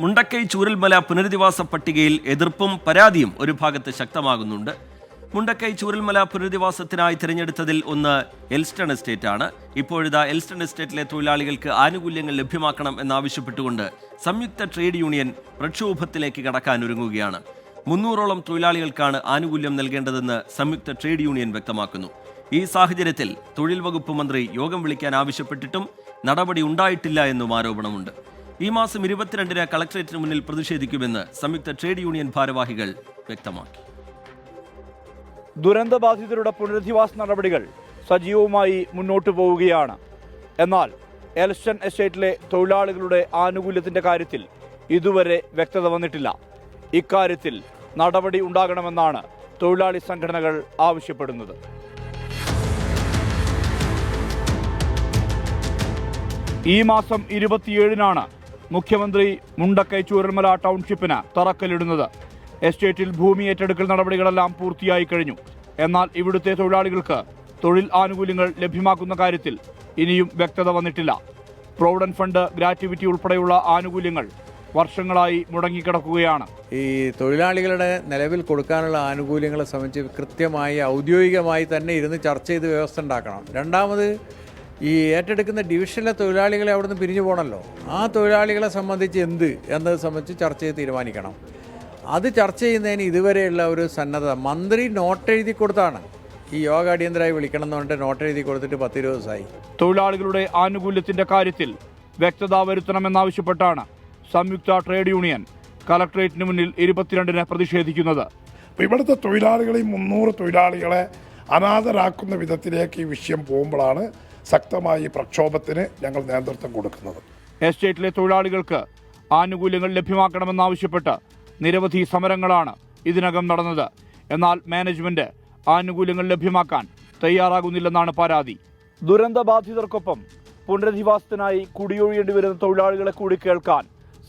മുണ്ടക്കൈ ചൂരൽമല പുനരധിവാസ പട്ടികയിൽ എതിർപ്പും പരാതിയും ഒരു ഭാഗത്ത് ശക്തമാകുന്നുണ്ട്. മുണ്ടക്കൈ ചൂരൽമല പുനരധിവാസത്തിനായി തിരഞ്ഞെടുത്തതിൽ ഒന്ന് എൽസ്റ്റൺ എസ്റ്റേറ്റ് ആണ്. ഇപ്പോഴിതാ എൽസ്റ്റൺ എസ്റ്റേറ്റിലെ തൊഴിലാളികൾക്ക് ആനുകൂല്യങ്ങൾ ലഭ്യമാക്കണം എന്നാവശ്യപ്പെട്ടുകൊണ്ട് സംയുക്ത ട്രേഡ് യൂണിയൻ പ്രക്ഷോഭത്തിലേക്ക് കടക്കാൻ ഒരുങ്ങുകയാണ്. 300ഓളം തൊഴിലാളികൾക്കാണ് ആനുകൂല്യം നൽകേണ്ടതെന്ന് സംയുക്ത ട്രേഡ് യൂണിയൻ വ്യക്തമാക്കുന്നു. ഈ സാഹചര്യത്തിൽ തൊഴിൽ വകുപ്പ് മന്ത്രി യോഗം വിളിക്കാൻ ആവശ്യപ്പെട്ടിട്ടും നടപടി ഉണ്ടായിട്ടില്ല എന്നും ആരോപണമുണ്ട്. ഈ മാസം 22-ന് കളക്ടറേറ്റിന് മുന്നിൽ പ്രതിഷേധിക്കുമെന്ന് സംയുക്ത ട്രേഡ് യൂണിയൻ ഭാരവാഹികൾ വ്യക്തമാക്കി. ദുരന്തബാധിതരുടെ പുനരധിവാസ നടപടികൾ സജീവമായി മുന്നോട്ടു പോവുകയാണ്. എന്നാൽ എൽസ്റ്റൺ എസ്റ്റേറ്റിലെ തൊഴിലാളികളുടെ ആനുകൂല്യത്തിന്റെ കാര്യത്തിൽ ഇതുവരെ വ്യക്തത വന്നിട്ടില്ല. ഇക്കാര്യത്തിൽ നടപടി ഉണ്ടാകണമെന്നാണ് തൊഴിലാളി സംഘടനകൾ ആവശ്യപ്പെടുന്നത്. ഈ മാസം 27-നാണ് മുഖ്യമന്ത്രി മുണ്ടക്കൈ ചൂരൽമല ടൗൺഷിപ്പിന് തറക്കല്ലിടുന്നത്. എസ്റ്റേറ്റിൽ ഭൂമി ഏറ്റെടുക്കൽ നടപടികളെല്ലാം പൂർത്തിയായി കഴിഞ്ഞു. എന്നാൽ ഇവിടുത്തെ തൊഴിലാളികൾക്ക് തൊഴിൽ ആനുകൂല്യങ്ങൾ ലഭ്യമാക്കുന്ന കാര്യത്തിൽ ഇനിയും വ്യക്തത വന്നിട്ടില്ല. പ്രൊവിഡന്റ് ഫണ്ട്, ഗ്രാറ്റുവിറ്റി ഉൾപ്പെടെയുള്ള ആനുകൂല്യങ്ങൾ വർഷങ്ങളായി മുടങ്ങിക്കിടക്കുകയാണ്. ഈ തൊഴിലാളികളുടെ നിലവിൽ കൊടുക്കാനുള്ള ആനുകൂല്യങ്ങളെ സംബന്ധിച്ച് കൃത്യമായി ഔദ്യോഗികമായി തന്നെ ഇരുന്ന് ചർച്ച ചെയ്ത് വ്യവസ്ഥ ഉണ്ടാക്കണം. രണ്ടാമത് ഈ ഏറ്റെടുക്കുന്ന ഡിവിഷനിലെ തൊഴിലാളികളെ അവിടുന്ന് പിരിഞ്ഞു പോകണമല്ലോ. ആ തൊഴിലാളികളെ സംബന്ധിച്ച് എന്നത് സംബന്ധിച്ച് ചർച്ച ചെയ്ത് തീരുമാനിക്കണം. അത് ചർച്ച ചെയ്യുന്നതിന് ഇതുവരെയുള്ള ഒരു സന്നദ്ധത മന്ത്രി നോട്ട് എഴുതി കൊടുത്താണ്. ഈ യോഗ അടിയന്തരമായി വിളിക്കണം എന്ന് പറഞ്ഞിട്ട് നോട്ട് എഴുതി കൊടുത്തിട്ട് 10-20 ദിവസമായി. തൊഴിലാളികളുടെ ആനുകൂല്യത്തിന്റെ കാര്യത്തിൽ വ്യക്തത വരുത്തണമെന്നാവശ്യപ്പെട്ടാണ് സംയുക്ത ട്രേഡ് യൂണിയൻ കളക്ടറേറ്റിന് മുന്നിൽ 22-ന് പ്രതിഷേധിക്കുന്നത്. ഇവിടുത്തെ തൊഴിലാളികളെ 300 തൊഴിലാളികളെ അനാഥരാക്കുന്ന വിധത്തിലേക്ക് ഈ വിഷയം പോകുമ്പോഴാണ് ശക്തമായി പ്രക്ഷോഭത്തിന് ഞങ്ങൾ നേതൃത്വം കൊടുക്കുന്നത്. എസ്റ്റേറ്റിലെ തൊഴിലാളികൾക്ക് ആനുകൂല്യങ്ങൾ ലഭ്യമാക്കണമെന്നാവശ്യപ്പെട്ട് നിരവധി സമരങ്ങളാണ് ഇതിനകം നടന്നത്. എന്നാൽ മാനേജ്മെന്റ് ആനുകൂല്യങ്ങൾ ലഭ്യമാക്കാൻ തയ്യാറാകുന്നില്ലെന്നാണ് പരാതി. ദുരന്തബാധിതർക്കൊപ്പം പുനരധിവാസത്തിനായി കുടിയൊഴിയേണ്ടി വരുന്ന തൊഴിലാളികളെ കൂടി കേൾക്കാൻ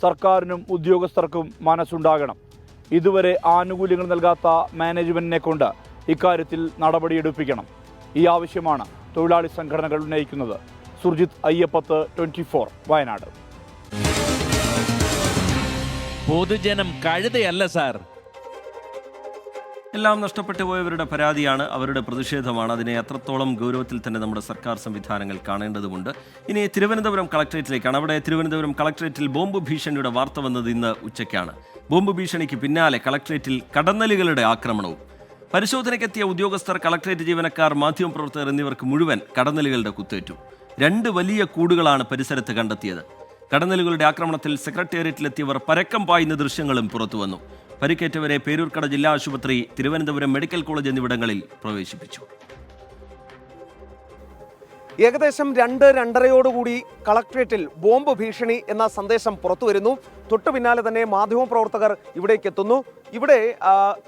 സർക്കാരിനും ഉദ്യോഗസ്ഥർക്കും മനസ്സുണ്ടാകണം. ഇതുവരെ ആനുകൂല്യങ്ങൾ നൽകാത്ത മാനേജ്മെന്റിനെ കൊണ്ട് ഇക്കാര്യത്തിൽ നടപടിയെടുപ്പിക്കണം. ഈ ആവശ്യമാണ് തൊഴിലാളി സംഘടനകൾ ഉന്നയിക്കുന്നത്. സുർജിത് അയ്യപ്പത്ത്, 24 വയനാട്. പൊതുജനം കഴുതയല്ല സാർ. എല്ലാം നഷ്ടപ്പെട്ടു പോയവരുടെ പരാതിയാണ്, അവരുടെ പ്രതിഷേധമാണ്. അതിനെ അത്രത്തോളം ഗൗരവത്തിൽ തന്നെ നമ്മുടെ സർക്കാർ സംവിധാനങ്ങൾ കാണേണ്ടതുണ്ട്. ഇനി തിരുവനന്തപുരം കളക്ടറേറ്റിലേക്കാണ്. അവിടെ തിരുവനന്തപുരം കളക്ടറേറ്റിൽ ബോംബ് ഭീഷണിയുടെ വാർത്ത വന്നത് ഇന്ന് ഉച്ചയ്ക്കാണ്. ബോംബ് ഭീഷണിക്ക് പിന്നാലെ കളക്ടറേറ്റിൽ കടന്നലുകളുടെ ആക്രമണവും. പരിശോധനയ്ക്കെത്തിയ ഉദ്യോഗസ്ഥർ, കളക്ടറേറ്റ് ജീവനക്കാർ, മാധ്യമപ്രവർത്തകർ എന്നിവർക്ക് മുഴുവൻ കടന്നലുകളുടെ കുത്തേറ്റു. 2 വലിയ കൂടുകളാണ് പരിസരത്ത് കണ്ടെത്തിയത്. കടന്നലുകളുടെ ആക്രമണത്തിൽ സെക്രട്ടേറിയറ്റിലെത്തിയവർ പരക്കം പായുന്ന ദൃശ്യങ്ങളും പുറത്തുവന്നു. പരിക്കേറ്റവരെ പേരൂർക്കട ജില്ലാ ആശുപത്രി, തിരുവനന്തപുരം മെഡിക്കൽ കോളേജ് എന്നിവിടങ്ങളിൽ പ്രവേശിപ്പിച്ചു. ഏകദേശം 2-2:30 കളക്ട്രേറ്റിൽ ബോംബ് ഭീഷണി എന്ന സന്ദേശം പുറത്തു വരുന്നു. തൊട്ടു പിന്നാലെ തന്നെ മാധ്യമപ്രവർത്തകർ ഇവിടേക്ക് എത്തുന്നു. ഇവിടെ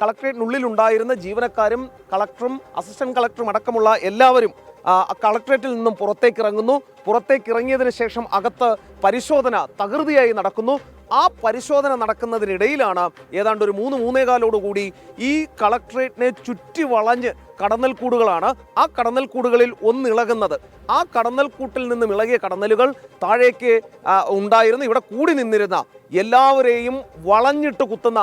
കളക്ട്രേറ്റിനുള്ളിലുണ്ടായിരുന്ന ജീവനക്കാരും കളക്ടറും അസിസ്റ്റന്റ് കളക്ടറും അടക്കമുള്ള എല്ലാവരും കളക്ട്രേറ്റിൽ നിന്നും പുറത്തേക്കിറങ്ങിയതിനു ശേഷം അകത്ത് പരിശോധന തകൃതിയായി നടക്കുന്നു. ആ പരിശോധന നടക്കുന്നതിനിടയിലാണ് ഏതാണ്ട് ഒരു 3-3:15 ഈ കളക്ട്രേറ്റിനെ ചുറ്റി വളഞ്ഞ് കടന്നൽക്കൂടുകളാണ്. ആ കടന്നൽക്കൂടുകളിൽ ഒന്നിളകുന്നത്. ആ കടന്നൽക്കൂട്ടിൽ നിന്നും ഇളകിയ കടന്നലുകൾ താഴേക്ക് ഉണ്ടായിരുന്നു. ഇവിടെ കൂടി നിന്നിരുന്ന എല്ലാവരെയും വളഞ്ഞിട്ട് കുത്തുന്ന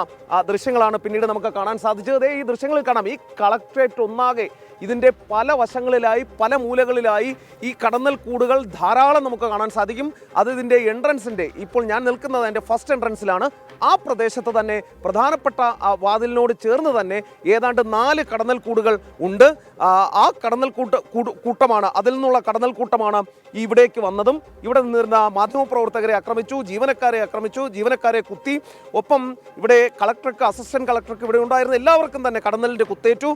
ദൃശ്യങ്ങളാണ് പിന്നീട് നമുക്ക് കാണാൻ സാധിച്ചത്. ഈ ദൃശ്യങ്ങളിൽ കാണാം, ഈ കളക്ട്രേറ്റ് ഒന്നാകെ ഇതിൻ്റെ പല വശങ്ങളിലായി, പല മൂലകളിലായി ഈ കടന്നൽ കൂടുകൾ ധാരാളം നമുക്ക് കാണാൻ സാധിക്കും. അത് ഇതിൻ്റെ എൻട്രൻസിൻ്റെ, ഇപ്പോൾ ഞാൻ നിൽക്കുന്നത് അതിൻ്റെ ഫസ്റ്റ് എൻട്രൻസിലാണ്. ആ പ്രദേശത്ത് തന്നെ പ്രധാനപ്പെട്ട വാതിലിനോട് ചേർന്ന് തന്നെ ഏതാണ്ട് 4 കടന്നൽ കൂടുകൾ ഉണ്ട്. ആ കടന്നൽ കൂട്ടമാണ്, അതിൽ നിന്നുള്ള കടന്നൽ കൂട്ടമാണ് ഇവിടേക്ക് വന്നതും. ഇവിടെ നിന്നിരുന്ന മാധ്യമപ്രവർത്തകരെ ആക്രമിച്ചു, ജീവനക്കാരെ കുത്തി. ഒപ്പം ഇവിടെ കളക്ടർക്ക്, അസിസ്റ്റന്റ് കളക്ടർക്ക്, ഇവിടെ ഉണ്ടായിരുന്ന എല്ലാവർക്കും തന്നെ കടന്നലിൻ്റെ കുത്തേറ്റു.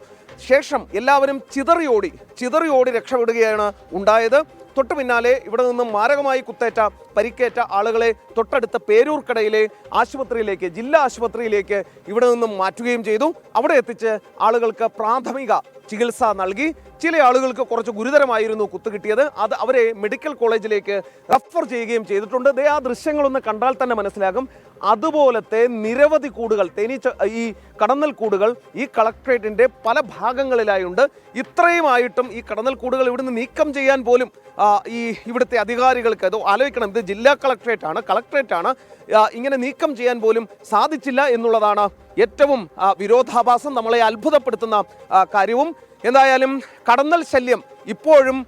ശേഷം എല്ലാവരും ചിതറിയോടി രക്ഷപ്പെടുകയാണ് ഉണ്ടായത്. തൊട്ടു പിന്നാലെ ഇവിടെ നിന്നും മാരകമായി പരിക്കേറ്റ ആളുകളെ തൊട്ടടുത്ത പേരൂർക്കടയിലെ ജില്ലാ ആശുപത്രിയിലേക്ക് ഇവിടെ നിന്നും മാറ്റുകയും ചെയ്തു. അവിടെ എത്തിച്ച് ആളുകൾക്ക് പ്രാഥമിക ചികിത്സ നൽകി. ചില ആളുകൾക്ക് കുറച്ച് ഗുരുതരമായിരുന്നു കുത്ത് കിട്ടിയത്. അത് അവരെ മെഡിക്കൽ കോളേജിലേക്ക് റെഫർ ചെയ്യുകയും ചെയ്തിട്ടുണ്ട്. ആ ദൃശ്യങ്ങളൊന്ന് കണ്ടാൽ തന്നെ മനസ്സിലാകും. അതുപോലത്തെ നിരവധി കൂടുകൾ, ഈ കടന്നൽ കൂടുകൾ ഈ കളക്ട്രേറ്റിൻ്റെ പല ഭാഗങ്ങളിലായുണ്ട്. ഇത്രയുമായിട്ടും ഈ കടന്നൽ കൂടുകൾ ഇവിടുന്ന് നീക്കം ചെയ്യാൻ പോലും ഈ ഇവിടുത്തെ അധികാരികൾക്ക്, അത് ആലോചിക്കണം, ഇത് ജില്ലാ കളക്ട്രേറ്റാണ്, ഇങ്ങനെ നീക്കം ചെയ്യാൻ പോലും സാധിച്ചില്ല എന്നുള്ളതാണ് ഏറ്റവും വിരോധാഭാസം, നമ്മളെ അത്ഭുതപ്പെടുത്തുന്ന കാര്യവും. എന്തായാലും കടന്നൽ ശല്യം ഇപ്പോഴും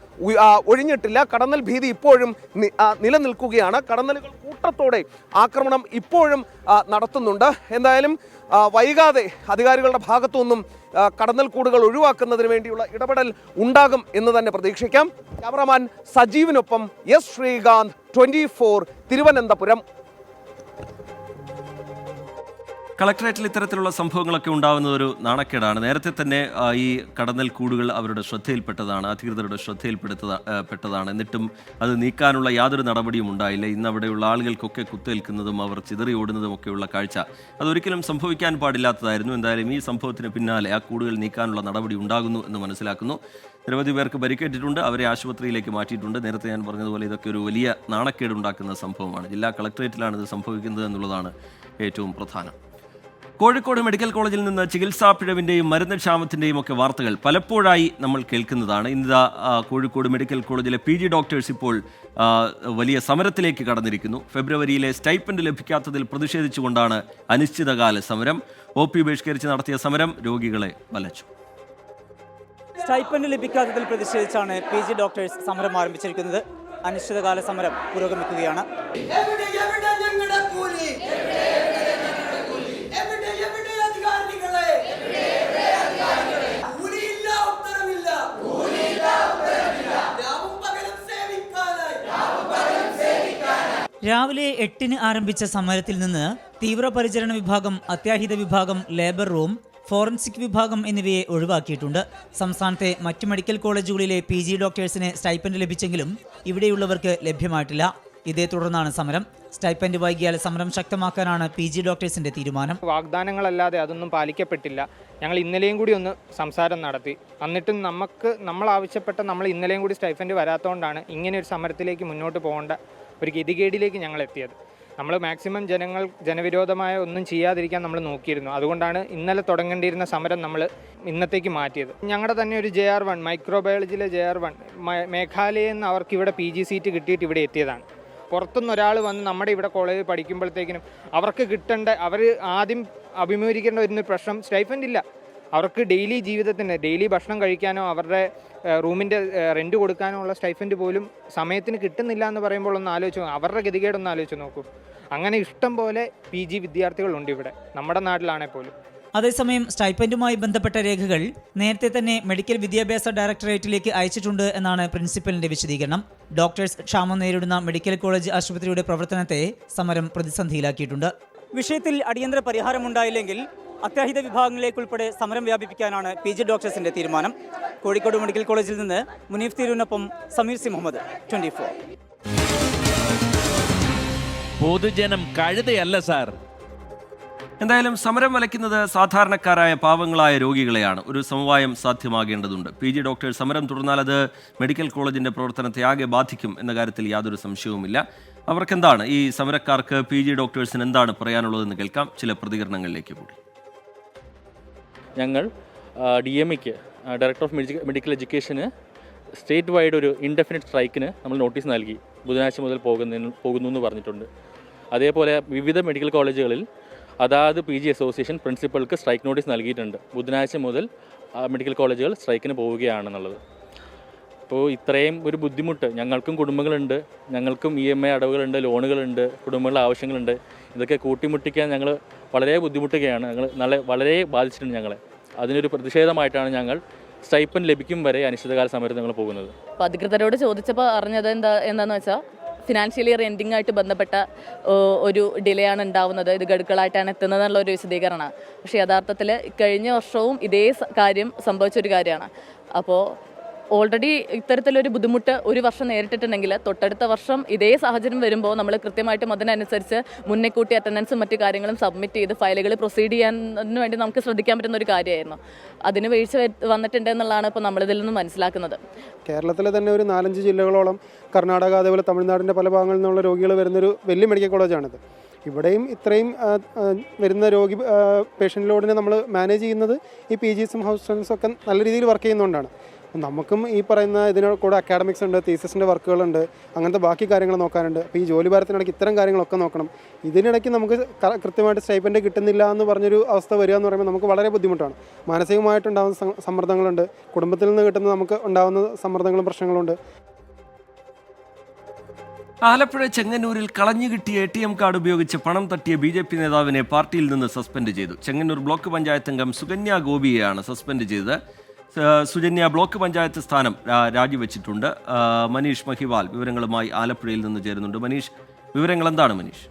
ഒഴിഞ്ഞിട്ടില്ല. കടന്നൽ ഭീതി ഇപ്പോഴും നിലനിൽക്കുകയാണ്. കടന്നലുകൾ കൂട്ടത്തോടെ ആക്രമണം ഇപ്പോഴും നടത്തുന്നുണ്ട്. എന്തായാലും വൈകാതെ അധികാരികളുടെ ഭാഗത്തുനിന്നും കടന്നൽ കൂടുകൾ ഒഴിവാക്കുന്നതിന് വേണ്ടിയുള്ള ഇടപെടൽ ഉണ്ടാകും എന്ന് തന്നെ പ്രതീക്ഷിക്കാം. ക്യാമറാമാൻ സജീവിനൊപ്പം എസ് ശ്രീകാന്ത്, 24 തിരുവനന്തപുരം. കളക്ടറേറ്റിൽ ഇത്തരത്തിലുള്ള സംഭവങ്ങളൊക്കെ ഉണ്ടാകുന്നത് ഒരു നാണക്കേടാണ്. നേരത്തെ തന്നെ ഈ കടന്നൽ കൂടുകൾ അവരുടെ ശ്രദ്ധയിൽപ്പെട്ടതാണ്, അധികൃതരുടെ ശ്രദ്ധയിൽപ്പെട്ടതാണ്. എന്നിട്ടും അത് നീക്കാനുള്ള യാതൊരു നടപടിയും ഉണ്ടായില്ല. ഇന്ന് അവിടെയുള്ള ആളുകൾക്കൊക്കെ കുത്തേൽക്കുന്നതും അവർ ചിതറി ഓടുന്നതും ഒക്കെയുള്ള കാഴ്ച അതൊരിക്കലും സംഭവിക്കാൻ പാടില്ലാത്തതായിരുന്നു. എന്തായാലും ഈ സംഭവത്തിന് പിന്നാലെ ആ കൂടുകൾ നീക്കാനുള്ള നടപടി ഉണ്ടാകുന്നു എന്ന് മനസ്സിലാക്കുന്നു. നിരവധി പേർക്ക് പരിക്കേറ്റിട്ടുണ്ട്, അവരെ ആശുപത്രിയിലേക്ക് മാറ്റിയിട്ടുണ്ട്. നേരത്തെ ഞാൻ പറഞ്ഞതുപോലെ ഇതൊക്കെ ഒരു വലിയ നാണക്കേടുണ്ടാക്കുന്ന സംഭവമാണ്. ജില്ലാ കളക്ടറേറ്റിലാണ് ഇത് സംഭവിക്കുന്നത് എന്നുള്ളതാണ് ഏറ്റവും പ്രധാനം. കോഴിക്കോട് മെഡിക്കൽ കോളേജിൽ നിന്ന് ചികിത്സാ പിഴവിൻ്റെയും മരുന്ന് ക്ഷാമത്തിൻ്റെയും ഒക്കെ വാർത്തകൾ പലപ്പോഴായി നമ്മൾ കേൾക്കുന്നതാണ്. ഇന്ന് കോഴിക്കോട് മെഡിക്കൽ കോളേജിലെ PG ഡോക്ടേഴ്സ് ഇപ്പോൾ വലിയ സമരത്തിലേക്ക് കടന്നിരിക്കുന്നു. ഫെബ്രുവരിയിലെ സ്റ്റൈപ്പൻഡ് ലഭിക്കാത്തതിൽ പ്രതിഷേധിച്ചുകൊണ്ടാണ് അനിശ്ചിതകാല സമരം. OP ബഹിഷ്കരിച്ച് നടത്തിയ സമരം രോഗികളെ വലച്ചു. സ്റ്റൈപ്പൻഡ് ലഭിക്കാത്തതിൽ പ്രതിഷേധിച്ചാണ് PG ഡോക്ടേഴ്സ് സമരം ആരംഭിച്ചിരിക്കുന്നത്. അനിശ്ചിതകാല സമരം പുരോഗമിക്കുകയാണ്. രാവിലെ 8-ന് ആരംഭിച്ച സമരത്തിൽ നിന്ന് തീവ്രപരിചരണ വിഭാഗം, അത്യാഹിത വിഭാഗം, ലേബർ റൂം, ഫോറൻസിക് വിഭാഗം എന്നിവയെ ഒഴിവാക്കിയിട്ടുണ്ട്. സംസ്ഥാനത്തെ മറ്റ് മെഡിക്കൽ കോളേജുകളിലെ PG ഡോക്ടേഴ്സിന് സ്റ്റൈപ്പൻഡ് ലഭിച്ചെങ്കിലും ഇവിടെയുള്ളവർക്ക് ലഭ്യമായിട്ടില്ല. ഇതേ തുടർന്നാണ് സമരം. സ്റ്റൈപ്പൻഡ് വൈകിയാൽ സമരം ശക്തമാക്കാനാണ് PG ഡോക്ടേഴ്സിന്റെ തീരുമാനം. വാഗ്ദാനങ്ങളല്ലാതെ അതൊന്നും പാലിക്കപ്പെട്ടില്ല. ഞങ്ങൾ ഇന്നലെയും കൂടി ഒന്ന് സംസാരം നടത്തി. എന്നിട്ടും നമ്മൾ ആവശ്യപ്പെട്ട ഇന്നലെയും കൂടി സ്റ്റൈപ്പൻഡ് വരാത്തതുകൊണ്ടാണ് ഇങ്ങനെ ഒരു സമരത്തിലേക്ക് മുന്നോട്ട് പോകേണ്ട ഒരു ഗതികേടിലേക്ക് ഞങ്ങൾ എത്തിയത്. നമ്മൾ മാക്സിമം ജനവിരോധമായ ഒന്നും ചെയ്യാതിരിക്കാൻ നമ്മൾ നോക്കിയിരുന്നു. അതുകൊണ്ടാണ് ഇന്നലെ തുടങ്ങേണ്ടിയിരുന്ന സമരം നമ്മൾ ഇന്നത്തേക്ക് മാറ്റിയത്. ഞങ്ങളുടെ തന്നെ ഒരു JR1 മൈക്രോബയോളജിയിലെ JR1 മേഘാലയയിൽ നിന്ന് അവർക്ക് ഇവിടെ PG സീറ്റ് കിട്ടിയിട്ട് ഇവിടെ എത്തിയതാണ്. പുറത്തുനിന്ന് ഒരാൾ വന്ന് നമ്മുടെ ഇവിടെ കോളേജിൽ പഠിക്കുമ്പോഴത്തേക്കിനും അവർക്ക് അവർ ആദ്യം അഭിമുഖീകരിക്കേണ്ട ഒരു പ്രശ്നം സ്റ്റൈപ്പൻഡ് ഇല്ല. അവർക്ക് ഡെയിലി ഭക്ഷണം കഴിക്കാനോ അവരുടെ റൂമിൻ്റെ റെൻറ്റ് കൊടുക്കാനോ ഉള്ള സ്റ്റൈഫൻഡ് പോലും സമയത്തിന് കിട്ടുന്നില്ല എന്ന് പറയുമ്പോൾ ഒന്ന് ആലോചിച്ച് അവരുടെ ഗതികേടൊന്ന് ആലോചിച്ച് നോക്കൂ. അങ്ങനെ ഇഷ്ടം പോലെ PG വിദ്യാർത്ഥികളുണ്ട് ഇവിടെ, നമ്മുടെ നാട്ടിലാണെങ്കിൽ പോലും. അതേസമയം സ്റ്റൈപ്പൻഡുമായി ബന്ധപ്പെട്ട രേഖകൾ നേരത്തെ തന്നെ മെഡിക്കൽ വിദ്യാഭ്യാസ ഡയറക്ടറേറ്റിലേക്ക് അയച്ചിട്ടുണ്ട് എന്നാണ് പ്രിൻസിപ്പലിന്റെ വിശദീകരണം. ഡോക്ടേഴ്സ് ക്ഷാമം നേരിടുന്ന മെഡിക്കൽ കോളേജ് ആശുപത്രിയുടെ പ്രവർത്തനത്തെ സമരം പ്രതിസന്ധിയിലാക്കിയിട്ടുണ്ട്. വിഷയത്തിൽ അടിയന്തര പരിഹാരമുണ്ടായില്ലെങ്കിൽ അത്യാഹിത വിഭാഗങ്ങളിലേക്കുൾപ്പെടെ സമരം വ്യാപിപ്പിക്കാനാണ് PG ഡോക്ടേഴ്സിന്റെ തീരുമാനം. കോഴിക്കോട് മെഡിക്കൽ കോളേജിൽ നിന്ന് മുനീഫ് തിരൂരിനൊപ്പം സമീർ സി മുഹമ്മദ്, 24. പൊതുജനം കഴുതയല്ല സാർ. എന്തായാലും സമരം വലയ്ക്കുന്നത് സാധാരണക്കാരായ പാവങ്ങളായ രോഗികളെയാണ്. ഒരു സമവായം സാധ്യമാകേണ്ടതുണ്ട്. PG ഡോക്ടേഴ്സ് സമരം തുടർന്നാൽ അത് മെഡിക്കൽ കോളേജിൻ്റെ പ്രവർത്തനത്തെ ആകെ ബാധിക്കും എന്ന കാര്യത്തിൽ യാതൊരു സംശയവുമില്ല. അവർക്കെന്താണ്, ഈ സമരക്കാർക്ക് PG ഡോക്ടേഴ്സിന് എന്താണ് പറയാനുള്ളതെന്ന് കേൾക്കാം. ചില പ്രതികരണങ്ങളിലേക്ക് കൂടി. ഞങ്ങൾ DMEക്ക്, ഡയറക്ടർ ഓഫ് മെഡിക്കൽ എഡ്യൂക്കേഷന് സ്റ്റേറ്റ് വൈഡ് ഒരു ഇൻഡെഫിനിറ്റ് സ്ട്രൈക്കിന് നമ്മൾ നോട്ടീസ് നൽകി. ബുധനാഴ്ച മുതൽ പോകുന്നു എന്ന് പറഞ്ഞിട്ടുണ്ട്. അതേപോലെ വിവിധ മെഡിക്കൽ കോളേജുകളിൽ അതാത് PG അസോസിയേഷൻ പ്രിൻസിപ്പൾക്ക് സ്ട്രൈക്ക് നോട്ടീസ് നൽകിയിട്ടുണ്ട്. ബുധനാഴ്ച മുതൽ മെഡിക്കൽ കോളേജുകൾ സ്ട്രൈക്കിന് പോവുകയാണെന്നുള്ളത്. അപ്പോൾ ഇത്രയും ഒരു ബുദ്ധിമുട്ട്, ഞങ്ങൾക്കും കുടുംബങ്ങളുണ്ട്, ഞങ്ങൾക്കും EMI അടവുകളുണ്ട്, ലോണുകളുണ്ട്, കുടുംബങ്ങളുടെ ആവശ്യങ്ങളുണ്ട്. ഇതൊക്കെ കൂട്ടിമുട്ടിക്കാൻ ഞങ്ങൾ വളരെ ബുദ്ധിമുട്ടുകയാണ്. വളരെ ബാധിച്ചിട്ടുണ്ട് ഞങ്ങളെ. അതിനൊരു പ്രതിഷേധമായിട്ടാണ് ഞങ്ങൾ സ്റ്റൈപ്പൻഡ് ലഭിക്കും വരെ അനിശ്ചിതകാല സമരത്തിൽ ഞങ്ങൾ പോകുന്നത്. അപ്പോൾ അധികൃതരോട് ചോദിച്ചപ്പോൾ അറിഞ്ഞത് എന്താണെന്ന് വെച്ചാൽ ഫിനാൻഷ്യലി റെൻറ്റിംഗ് ആയിട്ട് ബന്ധപ്പെട്ട ഒരു ഡിലേ ആണ് ഉണ്ടാവുന്നത്, ഇത് ഗഡുക്കളായിട്ടാണ് എത്തുന്നത് എന്നുള്ള ഒരു വിശദീകരണമാണ്. പക്ഷേ യഥാർത്ഥത്തിൽ കഴിഞ്ഞ വർഷവും ഇതേ കാര്യം സംഭവിച്ചൊരു കാര്യമാണ്. അപ്പോൾ ഓൾറെഡി ഇത്തരത്തിലൊരു ബുദ്ധിമുട്ട് ഒരു വർഷം നേരിട്ടിട്ടുണ്ടെങ്കിൽ തൊട്ടടുത്ത വർഷം ഇതേ സാഹചര്യം വരുമ്പോൾ നമ്മൾ കൃത്യമായിട്ടും അതിനനുസരിച്ച് മുന്നേക്കൂട്ടി അറ്റൻഡൻസും മറ്റു കാര്യങ്ങളും സബ്മിറ്റ് ചെയ്ത് ഫയലുകൾ പ്രൊസീഡ് ചെയ്യാനതിന് വേണ്ടി നമുക്ക് ശ്രദ്ധിക്കാൻ പറ്റുന്ന ഒരു കാര്യമായിരുന്നു. അതിന് വീഴ്ച വന്നിട്ടുണ്ട് എന്നുള്ളതാണ് ഇപ്പോൾ നമ്മളിതിൽ നിന്ന് മനസ്സിലാക്കുന്നത്. കേരളത്തിലെ തന്നെ ഒരു 4-5 ജില്ലകളോളം, കർണാടക അതേപോലെ തമിഴ്നാടിൻ്റെ പല ഭാഗങ്ങളിൽ നിന്നുള്ള രോഗികൾ വരുന്നൊരു വലിയ മെഡിക്കൽ കോളേജാണിത്. ഇവിടെയും ഇത്രയും വരുന്ന രോഗി പേഷ്യൻ്റ് ലോഡിനെ നമ്മൾ മാനേജ് ചെയ്യുന്നത് ഈ PGസും ഹോസ്റ്റൽസും ഒക്കെ നല്ല രീതിയിൽ വർക്ക് ചെയ്യുന്നതുകൊണ്ടാണ്. നമുക്കും ഈ പറയുന്ന ഇതിന് കൂടെ അക്കാഡമിക്സ് ഉണ്ട്, തീസിസിൻ്റെ വർക്കുകളുണ്ട്, അങ്ങനത്തെ ബാക്കി കാര്യങ്ങൾ നോക്കാനുണ്ട്. അപ്പോൾ ഈ ജോലി ഭാരത്തിനിടയ്ക്ക് ഇത്തരം കാര്യങ്ങളൊക്കെ നോക്കണം. ഇതിനിടയ്ക്ക് നമുക്ക് കൃത്യമായിട്ട് സ്റ്റൈപ്പൻഡ് കിട്ടുന്നില്ല എന്ന് പറഞ്ഞൊരു അവസ്ഥ വരിക എന്ന് പറയുമ്പോൾ നമുക്ക് വളരെ ബുദ്ധിമുട്ടാണ്. മാനസികമായിട്ടുണ്ടാകുന്ന സമ്മർദ്ദങ്ങളുണ്ട്, കുടുംബത്തിൽ നിന്ന് കിട്ടുന്ന നമുക്ക് ഉണ്ടാകുന്ന സമ്മർദ്ദങ്ങളും പ്രശ്നങ്ങളുണ്ട്. ആലപ്പുഴ ചെങ്ങന്നൂരിൽ കളഞ്ഞു കിട്ടിയ ATM കാർഡ് ഉപയോഗിച്ച് പണം തട്ടിയ BJP നേതാവിനെ പാർട്ടിയിൽ നിന്ന് സസ്പെൻഡ് ചെയ്തു. ചെങ്ങന്നൂർ ബ്ലോക്ക് പഞ്ചായത്ത് അംഗം സുകന്യ ഗോപിയെയാണ് സസ്പെൻഡ് ചെയ്തത്. സുകന്യ ബ്ലോക്ക് പഞ്ചായത്ത് സ്ഥാനം രാജിവെച്ചിട്ടുണ്ട്. മനീഷ് മഹിവാൽ വിവരങ്ങളുമായി ആലപ്പുഴയിൽ നിന്ന് ചേരുന്നുണ്ട്. മനീഷ്, വിവരങ്ങൾ എന്താണ് മനീഷ്?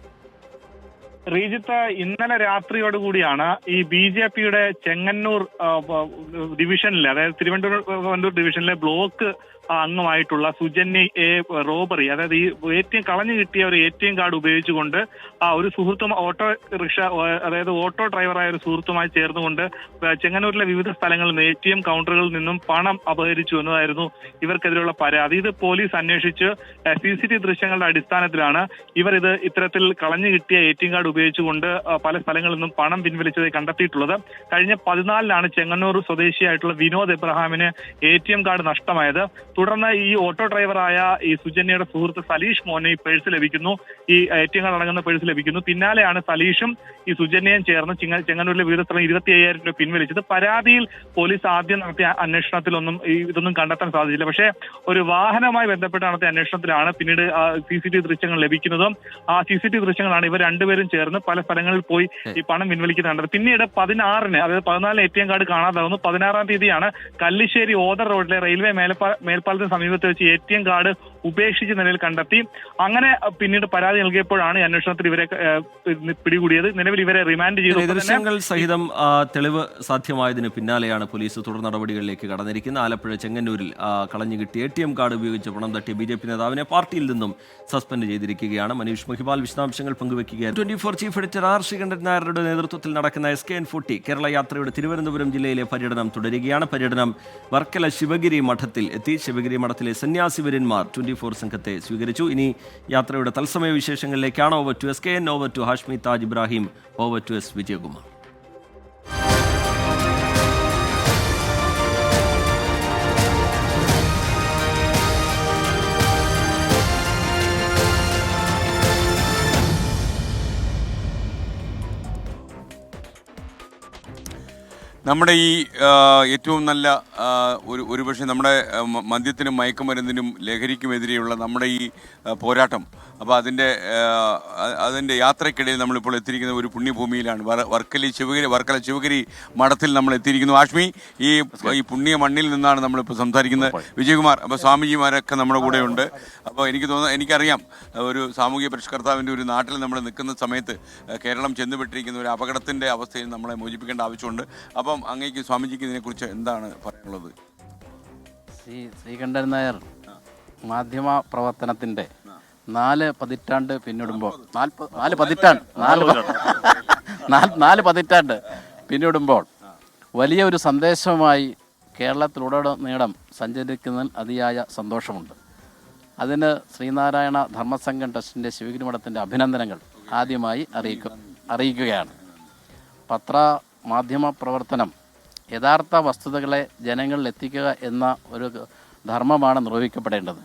ശ്രീജിത്ത്, ഇന്നലെ രാത്രിയോടുകൂടിയാണ് ഈ BJPയുടെ ചെങ്ങന്നൂർ ഡിവിഷനിലെ, അതായത് തിരുവനന്തപുരം ഡിവിഷനിലെ ബ്ലോക്ക് അംഗമായിട്ടുള്ള സുജന്യയെ റോബറി, അതായത് ഈ ATM കളഞ്ഞു കിട്ടിയ ഒരു ATM കാർഡ് ഉപയോഗിച്ചുകൊണ്ട് ഒരു സുഹൃത്തും ഓട്ടോ റിക്ഷ, അതായത് ഓട്ടോ ഡ്രൈവറായ ഒരു സുഹൃത്തുമായി ചേർന്നുകൊണ്ട് ചെങ്ങന്നൂരിലെ വിവിധ സ്ഥലങ്ങളിൽ ATM കൗണ്ടറുകളിൽ നിന്നും പണം അപഹരിച്ചു എന്നതായിരുന്നു ഇവർക്കെതിരെയുള്ള പരാതി. ഇത് പോലീസ് അന്വേഷിച്ച് CCTV ദൃശ്യങ്ങളുടെ അടിസ്ഥാനത്തിലാണ് ഇവർ ഇത്തരത്തിൽ കളഞ്ഞു കിട്ടിയ ATM കാർഡ് ഉപയോഗിച്ചുകൊണ്ട് പല സ്ഥലങ്ങളിൽ നിന്നും പണം പിൻവലിച്ചതായി കണ്ടെത്തിയിട്ടുള്ളത്. കഴിഞ്ഞ 14-നാണ് ചെങ്ങന്നൂർ സ്വദേശിയായിട്ടുള്ള വിനോദ് എബ്രഹാമിന് ATM കാർഡ് നഷ്ടമായത്. തുടർന്ന് ഈ ഓട്ടോ ഡ്രൈവറായ ഈ സുജന്യയുടെ സുഹൃത്ത് സലീഷ് മോനെ ഈ പേഴ്സ് ലഭിക്കുന്നു, ഈ ATM കാർഡ് അടങ്ങുന്ന പേഴ്സ് ലഭിക്കുന്നു. പിന്നാലെയാണ് സലീഷും ഈ സുജന്യയും ചേർന്ന് ചെങ്ങന്നൂരിലെ വിവിധ സ്ഥലം 25,000 രൂപ പിൻവലിച്ചത്. പരാതിയിൽ പോലീസ് ആദ്യം നടത്തിയ അന്വേഷണത്തിലൊന്നും ഇതൊന്നും കണ്ടെത്താൻ സാധിച്ചില്ല. പക്ഷേ ഒരു വാഹനവുമായി ബന്ധപ്പെട്ട് നടത്തിയ അന്വേഷണത്തിലാണ് പിന്നീട് CCTV ദൃശ്യങ്ങൾ ലഭിക്കുന്നതും ആ CCTV ദൃശ്യങ്ങളാണ് ഇവർ രണ്ടുപേരും ചേർന്ന് പല സ്ഥലങ്ങളിൽ പോയി ഈ പണം പിൻവലിക്കുന്നുണ്ട്. പിന്നീട് 16-ന്, അതായത് 14 ATM കാർഡ് കാണാതാവുന്നു. 16-ാം തീയതിയാണ് കല്ലിശ്ശേരി ഓദർ റോഡിലെ റെയിൽവേ മേൽപ്പാലത്തിന് സമീപത്ത് വെച്ച് ATM കാർഡ് ഉപേക്ഷിച്ച നിലയിൽ കണ്ടെത്തി. അങ്ങനെ പിന്നീട് പരാതി നൽകിയപ്പോഴാണ് അന്വേഷണത്തിൽ ഇവരെ പിടികൂടിയത്. നിലവിൽ ഇവരെ റിമാൻഡ് ചെയ്തു. ദൃശ്യങ്ങൾ സഹിതം തെളിവ് സാധ്യമായതിന് പിന്നാലെയാണ് പോലീസ് തുടർ നടപടികളിലേക്ക് കടന്നിരിക്കുന്നത്. ആലപ്പുഴ ചെങ്ങന്നൂരിൽ കളഞ്ഞു കിട്ടിയ ATM കാർഡ് ഉപയോഗിച്ച് പണം തട്ടിയ BJP നേതാവിനെ പാർട്ടിയിൽ നിന്നും സസ്പെൻഡ് ചെയ്തിരിക്കുകയാണ്. മനീഷ് മഹിപാൽ വിശദാംശങ്ങൾ പങ്കുവയ്ക്കുകയാണ്. 24 ചീഫ് എഡിറ്റർ R. ശ്രീകണ്ഠൻ നായരുടെ നേതൃത്വത്തിൽ നടക്കുന്ന SKN40 കേരള യാത്രയുടെ തിരുവനന്തപുരം ജില്ലയിലെ പര്യടനം തുടരുകയാണ്. പര്യടനം വർക്കല ശിവഗിരി മഠത്തിൽ എത്തി. ശിവഗിരി മഠത്തിലെ സന്യാസിവര്യന്മാർ 24 സംഘത്തെ സ്വീകരിച്ചു. ഇനി യാത്രയുടെ തത്സമയ വിശേഷങ്ങളിലേക്കാണ്. Over to SKN, over to Hashmi Taj Ibrahim, over to S. Vijayakumar. നമ്മുടെ ഈ ഏറ്റവും നല്ല ഒരുപക്ഷെ നമ്മുടെ മദ്യത്തിനും മയക്കുമരുന്നിനും ലഹരിക്കുമെതിരെയുള്ള നമ്മുടെ ഈ പോരാട്ടം, അപ്പോൾ അതിൻ്റെ യാത്രയ്ക്കിടയിൽ നമ്മളിപ്പോൾ എത്തിയിരിക്കുന്ന ഒരു പുണ്യഭൂമിയിലാണ്. വർക്കല ശിവഗിരി മഠത്തിൽ നമ്മൾ എത്തിയിരിക്കുന്നു. ആഷ്മി, ഈ പുണ്യ മണ്ണിൽ നിന്നാണ് നമ്മളിപ്പോൾ സംസാരിക്കുന്നത്. വിജയകുമാർ, അപ്പോൾ സ്വാമിജിമാരൊക്കെ നമ്മുടെ കൂടെയുണ്ട്. അപ്പോൾ എനിക്കറിയാം, ഒരു സാമൂഹ്യ പരിഷ്കർത്താവിൻ്റെ ഒരു നാട്ടിൽ നമ്മൾ നിൽക്കുന്ന സമയത്ത് കേരളം ചെന്നുപെട്ടിരിക്കുന്ന ഒരു അപകടത്തിൻ്റെ അവസ്ഥയിൽ നമ്മളെ മോചിപ്പിക്കേണ്ട ആവശ്യമുണ്ട്. അപ്പം അങ്ങേക്ക് സ്വാമിജിക്ക് ഇതിനെക്കുറിച്ച് എന്താണ് പറയാനുള്ളത്? ശ്രീകണ്ഠൻ നായർ മാധ്യമ പ്രവർത്തനത്തിൻ്റെ 4 പതിറ്റാണ്ട് പിന്നിടുമ്പോൾ 4 പതിറ്റാണ്ട് പിന്നിടുമ്പോൾ വലിയ ഒരു സന്ദേശവുമായി കേരളത്തിലുടനീളം സഞ്ചരിക്കുന്നതിൽ അതിയായ സന്തോഷമുണ്ട്. അതിന് ശ്രീനാരായണ ധർമ്മസംഘം ട്രസ്റ്റിൻ്റെ ശിവഗിരി മഠത്തിൻ്റെ അഭിനന്ദനങ്ങൾ ആദ്യമായി അറിയിക്കുകയാണ്. മാധ്യമ പ്രവർത്തനം യഥാർത്ഥ വസ്തുതകളെ ജനങ്ങളിൽ എത്തിക്കുക എന്ന ഒരു ധർമ്മമാണ് നിർവഹിക്കപ്പെടേണ്ടത്.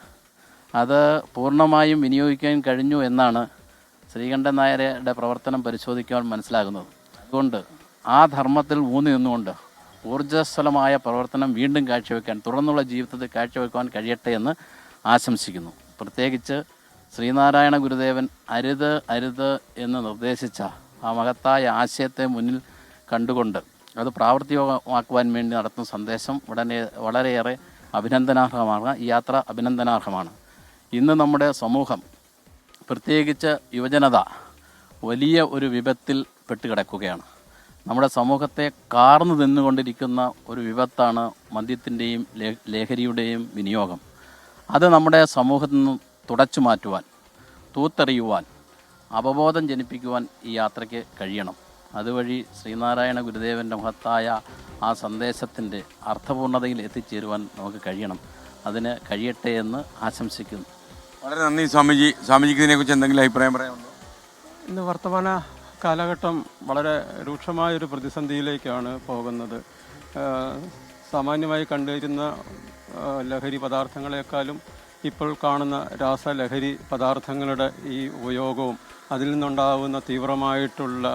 അത് പൂർണ്ണമായും വിനിയോഗിക്കാൻ കഴിഞ്ഞു എന്നാണ് ശ്രീകണ്ഠൻ നായരുടെ പ്രവർത്തനം പരിശോധിക്കാൻ മനസ്സിലാകുന്നത്. അതുകൊണ്ട് ആ ധർമ്മത്തിൽ ഊന്നി നിന്നുകൊണ്ട് ഊർജ്ജസ്വലമായ പ്രവർത്തനം വീണ്ടും കാഴ്ചവെക്കാൻ, തുടർന്നുള്ള ജീവിതത്തിൽ കാഴ്ചവെക്കാൻ കഴിയട്ടെ എന്ന് ആശംസിക്കുന്നു. പ്രത്യേകിച്ച് ശ്രീനാരായണ ഗുരുദേവൻ അരുത് എന്ന് നിർദ്ദേശിച്ച ആ മഹത്തായ ആശയത്തെ മുന്നിൽ കണ്ടുകൊണ്ട് അത് പ്രാവർത്തികമാക്കുവാൻ വേണ്ടി നടത്തുന്ന സന്ദേശം വളരെയേറെ അഭിനന്ദനാർഹമാണ്. ഈ യാത്ര അഭിനന്ദനാർഹമാണ്. ഇന്ന് നമ്മുടെ സമൂഹം, പ്രത്യേകിച്ച് യുവജനത, വലിയ ഒരു വിപത്തിൽ പെട്ടുകിടക്കുകയാണ്. നമ്മുടെ സമൂഹത്തെ കാർന്നു നിന്നുകൊണ്ടിരിക്കുന്ന ഒരു വിപത്താണ് മദ്യത്തിൻ്റെയും ലഹരിയുടെയും വിനിയോഗം. അത് നമ്മുടെ സമൂഹത്തിൽ നിന്ന് തുടച്ചു മാറ്റുവാൻ, തൂത്തെറിയുവാൻ, അവബോധം ജനിപ്പിക്കുവാൻ ഈ യാത്രയ്ക്ക് കഴിയണം. അതുവഴി ശ്രീനാരായണ ഗുരുദേവൻ്റെ മഹത്തായ ആ സന്ദേശത്തിൻ്റെ അർത്ഥപൂർണതയിൽ എത്തിച്ചേരുവാൻ നമുക്ക് കഴിയണം. അതിന് കഴിയട്ടെ എന്ന് ആശംസിക്കുന്നു. വളരെ നന്ദി സ്വാമിജി. സ്വാമിജിക്ക് ഇതിനെക്കുറിച്ച് എന്തെങ്കിലും അഭിപ്രായം പറയാനുണ്ടോ? ഇന്ന് വർത്തമാന കാലഘട്ടം വളരെ രൂക്ഷമായൊരു പ്രതിസന്ധിയിലേക്കാണ് പോകുന്നത്. സാമാന്യമായി കണ്ടുവരുന്ന ലഹരി പദാർത്ഥങ്ങളെക്കാളും ഇപ്പോൾ കാണുന്ന രാസലഹരി പദാർത്ഥങ്ങളുടെ ഈ ഉപയോഗവും അതിൽ നിന്നുണ്ടാകുന്ന തീവ്രമായിട്ടുള്ള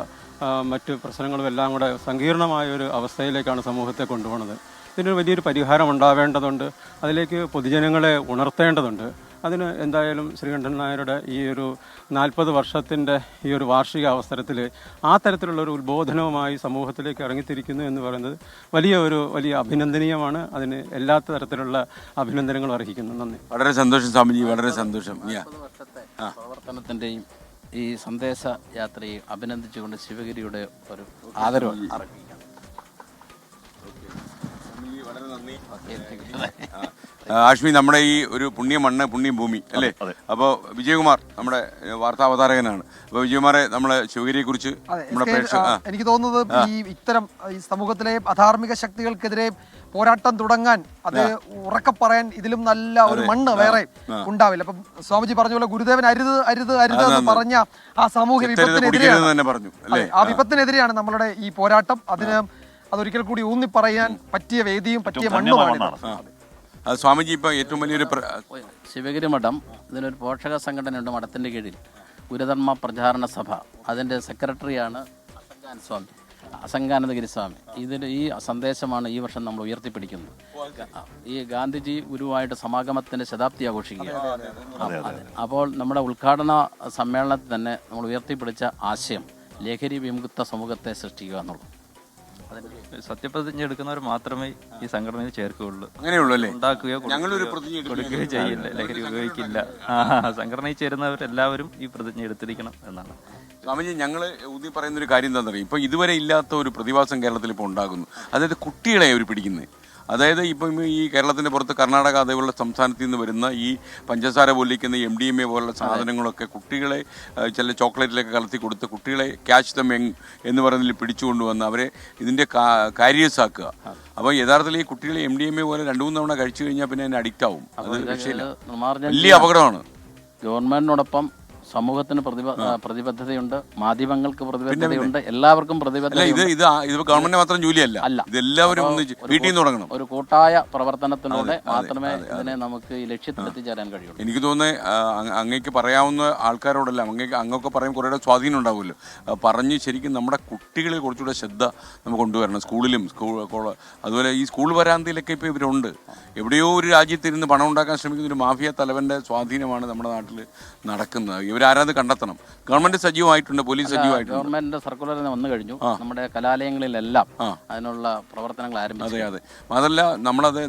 മറ്റ് പ്രശ്നങ്ങളും എല്ലാം കൂടെ സങ്കീർണമായൊരു അവസ്ഥയിലേക്കാണ് സമൂഹത്തെ കൊണ്ടുപോകുന്നത്. ഇതിനൊരു വലിയൊരു പരിഹാരം ഉണ്ടാവേണ്ടതുണ്ട്. അതിലേക്ക് പൊതുജനങ്ങളെ ഉണർത്തേണ്ടതുണ്ട്. അതിന് എന്തായാലും ശ്രീകണ്ഠൻ നായരുടെ ഈ ഒരു 40 വർഷത്തിൻ്റെ ഈ ഒരു വാർഷിക അവസരത്തിൽ ആ തരത്തിലുള്ളൊരു ഉത്ബോധനവുമായി സമൂഹത്തിലേക്ക് ഇറങ്ങിത്തിരിക്കുന്നു എന്ന് പറയുന്നത് വലിയ അഭിനന്ദനീയമാണ്. അതിന് എല്ലാ തരത്തിലുള്ള അഭിനന്ദനങ്ങളും അർഹിക്കുന്നു. നന്ദി. വളരെ സന്തോഷം സ്വാമിജി, വളരെ സന്തോഷം. പ്രവർത്തനത്തിൻ്റെയും ഈ സന്ദേശ യാത്രയെ അഭിനന്ദിച്ചുകൊണ്ട് ശിവഗിരിയുടെ ഒരു ആദരവ് അർപ്പിക്കാം. ആഷ്മി, നമ്മുടെ ഈ ഒരു പുണ്യമണ്ണ് പുണ്യഭൂമി അല്ലേ? അപ്പോൾ വിജയകുമാർ നമ്മുടെ വാർത്താ അവതാരകനാണ്. അപ്പോൾ വിജയകുമാറെ, നമ്മളെ ശിവഗിരിയെ കുറിച്ച് എനിക്ക് തോന്നുന്നത് ഈ ഇത്തരം ഈ സമൂഹത്തിലെ അധാർമിക ശക്തികൾക്കെതിരെ പോരാട്ടം തുടങ്ങാൻ, അത് ഉറക്കെ പറയാൻ ഇതിലും നല്ല ഒരു മണ്ണ് വേറെ ഉണ്ടാവില്ല. അപ്പം സ്വാമിജി പറഞ്ഞ പോലെ ഗുരുദേവൻ അരുത് അരുത് അരുത് എന്ന് പറഞ്ഞ ആ സാമൂഹ്യ വിപത്തിനെതിരെയാണ്, ആ വിപത്തിനെതിരെയാണ് നമ്മളുടെ ഈ പോരാട്ടം. അതൊരിക്കൽ കൂടി ഊന്നി പറയാൻ പറ്റിയ വേദിയും പറ്റിയ മണ്ണുമാണ്. സ്വാമിജി ഇപ്പോൾ ഏറ്റവും വലിയൊരു ശിവഗിരി മഠം, ഇതിനൊരു പോഷക സംഘടനയുണ്ട് മഠത്തിൻ്റെ കീഴിൽ, ഗുരുധർമ്മ പ്രചാരണ സഭ. അതിൻ്റെ സെക്രട്ടറിയാണ് അസംഗാനന്ദഗിരി സ്വാമി. ഈ സന്ദേശമാണ് ഈ വർഷം നമ്മൾ ഉയർത്തിപ്പിടിക്കുന്നത്. ഈ ഗാന്ധിജി ഗുരുവായിട്ട് സമാഗമത്തിൻ്റെ ശതാബ്ദി ആഘോഷിക്കുകയാണ്. അപ്പോൾ നമ്മുടെ ഉദ്ഘാടന സമ്മേളനത്തിൽ തന്നെ നമ്മൾ ഉയർത്തിപ്പിടിച്ച ആശയം ലഹരി വിമുക്ത സമൂഹത്തെ സൃഷ്ടിക്കുക എന്നുള്ളത്. സത്യപ്രതിജ്ഞ എടുക്കുന്നവർ മാത്രമേ ഈ സംഘടനയിൽ ചേർക്കുകയുള്ളൂ. അങ്ങനെയുള്ളൂ അല്ലേ? ഉണ്ടാക്കുകയോ കൊടുക്കുകയോ ചെയ്യില്ല, ലഹരി ഉപയോഗിക്കില്ല. സംഘടനയിൽ ചേരുന്നവരെല്ലാവരും ഈ പ്രതിജ്ഞ എടുത്തിരിക്കണം എന്നാണ്. സ്വാമിജി, ഞങ്ങൾ ഊതി പറയുന്നൊരു കാര്യം എന്താണെന്നറിയാം. ഇപ്പോൾ ഇതുവരെ ഇല്ലാത്ത ഒരു പ്രതിഭാസം കേരളത്തിൽ ഇപ്പോൾ ഉണ്ടാകുന്നു. അതായത് കുട്ടികളെ അവർ പിടിക്കുന്നത്. അതായത് ഇപ്പം ഈ കേരളത്തിൻ്റെ പുറത്ത് കർണാടക അതേപോലുള്ള സംസ്ഥാനത്തിൽ നിന്ന് വരുന്ന ഈ പഞ്ചസാര പൊല്ലിക്കുന്ന MDMA പോലുള്ള സാധനങ്ങളൊക്കെ കുട്ടികളെ ചില ചോക്ലേറ്റിലൊക്കെ കലർത്തി കൊടുത്ത് കുട്ടികളെ ക്യാച്ച് ദ യങ് എന്ന് പറയുന്നതിൽ പിടിച്ചുകൊണ്ടുവന്ന് അവരെ ഇതിൻ്റെ കാരിയസാക്കുക. അപ്പോൾ യഥാർത്ഥത്തിൽ ഈ കുട്ടികളെ MDMA പോലെ 2-3 തവണ കഴിച്ചു കഴിഞ്ഞാൽ പിന്നെ അതിന് അഡിക്റ്റ് ആവും. അത് രക്ഷയില്ല, വലിയ അപകടമാണ്. ഗവൺമെന്റിനോടൊപ്പം സമൂഹത്തിന് പ്രതിബദ്ധതയുണ്ട്, മാധ്യമങ്ങൾക്ക് പ്രതിബദ്ധതയുണ്ട്, എല്ലാവർക്കും പ്രതിബദ്ധതയുണ്ട്. ഇത് ഗവൺമെന്റ് മാത്രം ജോലിയല്ല, ഇതെല്ലാവരും വീട്ടിൽ നിന്ന് തുടങ്ങണം. ഒരു കൂട്ടായ പ്രവർത്തനത്തിലൂടെ മാത്രമേ ഇതിനെ നമുക്ക് ഈ ലക്ഷ്യത്തിലെത്തിച്ചേരാൻ കഴിയുള്ളൂ. എനിക്ക് തോന്നുന്നത് അങ്ങേക്ക് പറയാവുന്ന ആൾക്കാരോടല്ല, അങ്ങൊക്കെ പറയും കുറേ സ്വാധീനം ഉണ്ടാവുമല്ലോ. പറഞ്ഞ് ശരിക്കും നമ്മുടെ കുട്ടികളെ കുറച്ചുകൂടെ ശ്രദ്ധ നമുക്ക് കൊണ്ടുവരണം. സ്കൂളിലും അതുപോലെ ഈ സ്കൂൾ വരാന്തയിലൊക്കെ ഇപ്പോൾ ഇവരുണ്ട്. എവിടെയോ ഒരു രാജ്യത്തിരുന്ന് പണം ഉണ്ടാക്കാൻ ശ്രമിക്കുന്ന ഒരു മാഫിയ തലവൻ്റെ സ്വാധീനമാണ് നമ്മുടെ നാട്ടിൽ നടക്കുന്നത്. ഇവരാരാത് കണ്ടെത്തണം. ഗവൺമെന്റ് സജീവമായിട്ടുണ്ട്, പോലീസ് സജീവമായിട്ടുണ്ട്. ഗവൺമെന്റ് സർക്കുലർ വന്നു കഴിഞ്ഞു. നമ്മുടെ കലാലയങ്ങളിലെല്ലാം അതിനുള്ള പ്രവർത്തനങ്ങൾ ആരംഭിച്ചു. അതെ അതെ. മാത്രമല്ല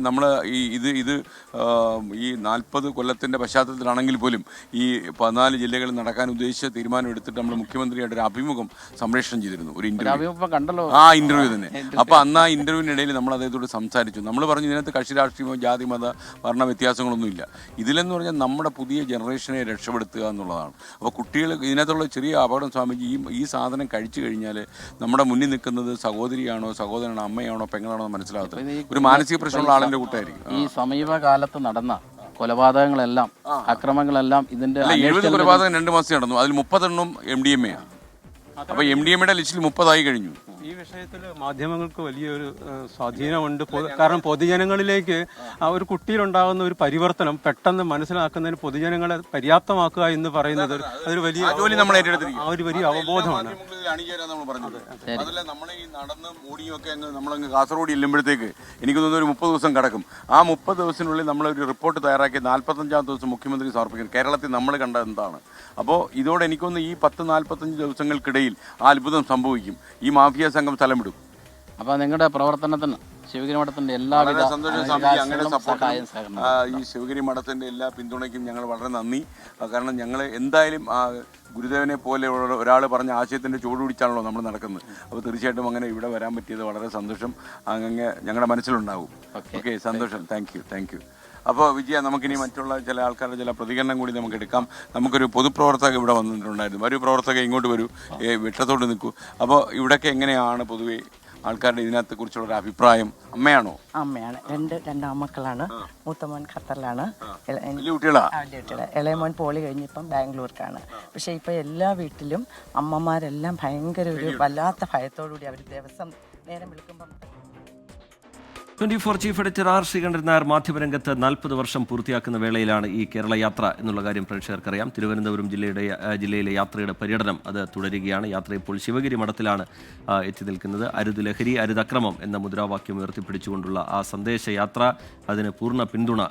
നമ്മൾ ഈ 40 കൊല്ലത്തിന്റെ പശ്ചാത്തലത്തിലാണെങ്കിൽ പോലും ഈ 14 ജില്ലകളിൽ നടക്കാൻ ഉദ്ദേശിച്ച തീരുമാനം എടുത്തിട്ട് നമ്മൾ മുഖ്യമന്ത്രിയായിട്ട് ഒരു അഭിമുഖം സംപ്രേഷണം ചെയ്തിരുന്നു. ഒരു ഇന്റർവ്യൂ തന്നെ. അപ്പൊ അന്ന് ആ ഇന്റർവ്യൂവിനിടയിൽ നമ്മൾ അദ്ദേഹത്തോട് സംസാരിച്ചു. നമ്മൾ പറഞ്ഞു ഇതിനകത്ത് കക്ഷി രാഷ്ട്രീയമോ ജാതി മത വർണ്ണ വ്യത്യാസങ്ങളൊന്നുമില്ല. ഇതിലെന്ന് പറഞ്ഞാൽ നമ്മുടെ പുതിയ ജനറേഷനെ രക്ഷപ്പെടുത്തുക എന്നുള്ളതാണ്. അപ്പോൾ കുട്ടികൾ ഇതിനകത്തുള്ള ചെറിയ അപകടം സ്വാമിജി, ഈ സാധനം കഴിച്ചു കഴിഞ്ഞാൽ നമ്മുടെ മുന്നിൽ നിൽക്കുന്നത് സഹോദരിയാണോ സഹോദരനാണോ അമ്മയാണോ പെങ്ങളാണോ മനസ്സിലാകത്തില്ല. ഒരു മാനസിക പ്രശ്നമുള്ള ആളിന്റെ കൂട്ടായിരിക്കും. ഈ സമീപകാലത്ത് നടന്ന കൊലപാതകങ്ങളെല്ലാം അക്രമങ്ങളെല്ലാം ഇതിന്റെ 70 കൊലപാതകം 2 മാസം നടന്നു. അതിൽ 30 എണ്ണം MDMA ആണ്. അപ്പോൾ MDMA ലിസ്റ്റിൽ 30 ആയി കഴിഞ്ഞു. ഈ വിഷയത്തിൽ മാധ്യമങ്ങൾക്ക് വലിയൊരു സ്വാധീനമുണ്ട്. കാരണം പൊതുജനങ്ങളിലേക്ക് ആ ഒരു കുട്ടിയിലുണ്ടാകുന്ന ഒരു പരിവർത്തനം പെട്ടെന്ന് മനസ്സിലാക്കുന്നതിന് പൊതുജനങ്ങളെ പര്യാപ്തമാക്കുക എന്ന് പറയുന്നത് അതൊരു വലിയ അവബോധമാണ്. അതല്ല, നമ്മൾ ഈ നടന്നും ഓടിയൊക്കെ നമ്മളങ്ങ് കാസർഗോഡ് ചെല്ലുമ്പോഴത്തേക്ക് എനിക്ക് തോന്നുന്നു ഒരു 30 ദിവസം കിടക്കും. ആ 30 ദിവസത്തിനുള്ളിൽ നമ്മളൊരു റിപ്പോർട്ട് തയ്യാറാക്കി 45-ാമത്തെ ദിവസം മുഖ്യമന്ത്രി സമർപ്പിക്കും. കേരളത്തിൽ നമ്മൾ കണ്ടത് എന്താണ്? അപ്പോൾ ഇതോടെ എനിക്കൊന്ന് ഈ 10-45 ദിവസങ്ങൾക്കിടയിൽ ആ അത്ഭുതം സംഭവിക്കും. ഈ മാഫിയ സംഘം സ്ഥലം വിടും. അപ്പോൾ നിങ്ങളുടെ പ്രവർത്തനത്തിന് ശിവഗിരി മഠത്തിൻ്റെ വളരെ എല്ലാവിധ സന്തോഷം സ്വാമിജി, അങ്ങനെ സഹായം സപ്പോർട്ട് ഈ ശിവഗിരി മഠത്തിൻ്റെ എല്ലാ പിന്തുണയ്ക്കും ഞങ്ങൾ വളരെ നന്ദി. കാരണം ഞങ്ങൾ എന്തായാലും ഗുരുദേവനെ പോലെ ഒരാൾ പറഞ്ഞ ആശയത്തിൻ്റെ ചുവട് പിടിച്ചാണല്ലോ നമ്മൾ നടക്കുന്നത്. അപ്പോൾ തീർച്ചയായിട്ടും അങ്ങനെ ഇവിടെ വരാൻ പറ്റിയത് വളരെ സന്തോഷം അങ്ങനെ ഞങ്ങളുടെ മനസ്സിലുണ്ടാവും. ഓക്കെ, സന്തോഷം. Thank you. അപ്പോൾ വിജയ, നമുക്കിനി മറ്റുള്ള ചില ആൾക്കാരുടെ ചില പ്രതികരണം കൂടി നമുക്ക് എടുക്കാം. നമുക്കൊരു പൊതുപ്രവർത്തക ഇവിടെ വന്നിട്ടുണ്ടായിരുന്നു. ഒരു പ്രവർത്തക ഇങ്ങോട്ട് വരൂ, വെട്ടത്തോട്ട് നിൽക്കൂ. അപ്പോൾ ഇവിടെയൊക്കെ എങ്ങനെയാണ് പൊതുവെ ആൾക്കാരുടെ ഇതിനകത്തെ കുറിച്ചുള്ള അഭിപ്രായം? അമ്മയാണോ? അമ്മയാണ്. രണ്ടാമക്കളാണ്. മൂത്തമോൻ ഖത്തറിലാണ്, വലിയ കുട്ടികളാ. ഇളയമോൻ പോളി കഴിഞ്ഞിപ്പം ബാംഗ്ലൂർക്കാണ്. പക്ഷേ ഇപ്പോൾ എല്ലാ വീട്ടിലും അമ്മമാരെല്ലാം ഭയങ്കര ഒരു വല്ലാത്ത ഭയത്തോടുകൂടി അവർ ദിവസം നേരം വിളിക്കുമ്പം 24 chief editor R Sreekandan Nair മാധ്യമരംഗത്ത് 40 വർഷം പൂർത്തിയാക്കുന്ന വേളയിലാണ് ഈ കേരള യാത്ര എന്നുള്ള കാര്യം പ്രേക്ഷകർക്കറിയാം. തിരുവനന്തപുരം ജില്ലയിലെ യാത്രയുടെ പര്യടനം അത് തുടരുകയാണ്. യാത്ര ഇപ്പോൾ ശിവഗിരി മഠത്തിലാണ് എത്തി നിൽക്കുന്നത്. അരുത് ലഹരി അരുതക്രമം എന്ന മുദ്രാവാക്യം ഉയർത്തിപ്പിടിച്ചുകൊണ്ടുള്ള ആ സന്ദേശയാത്ര, അതിന് പൂർണ്ണ പിന്തുണ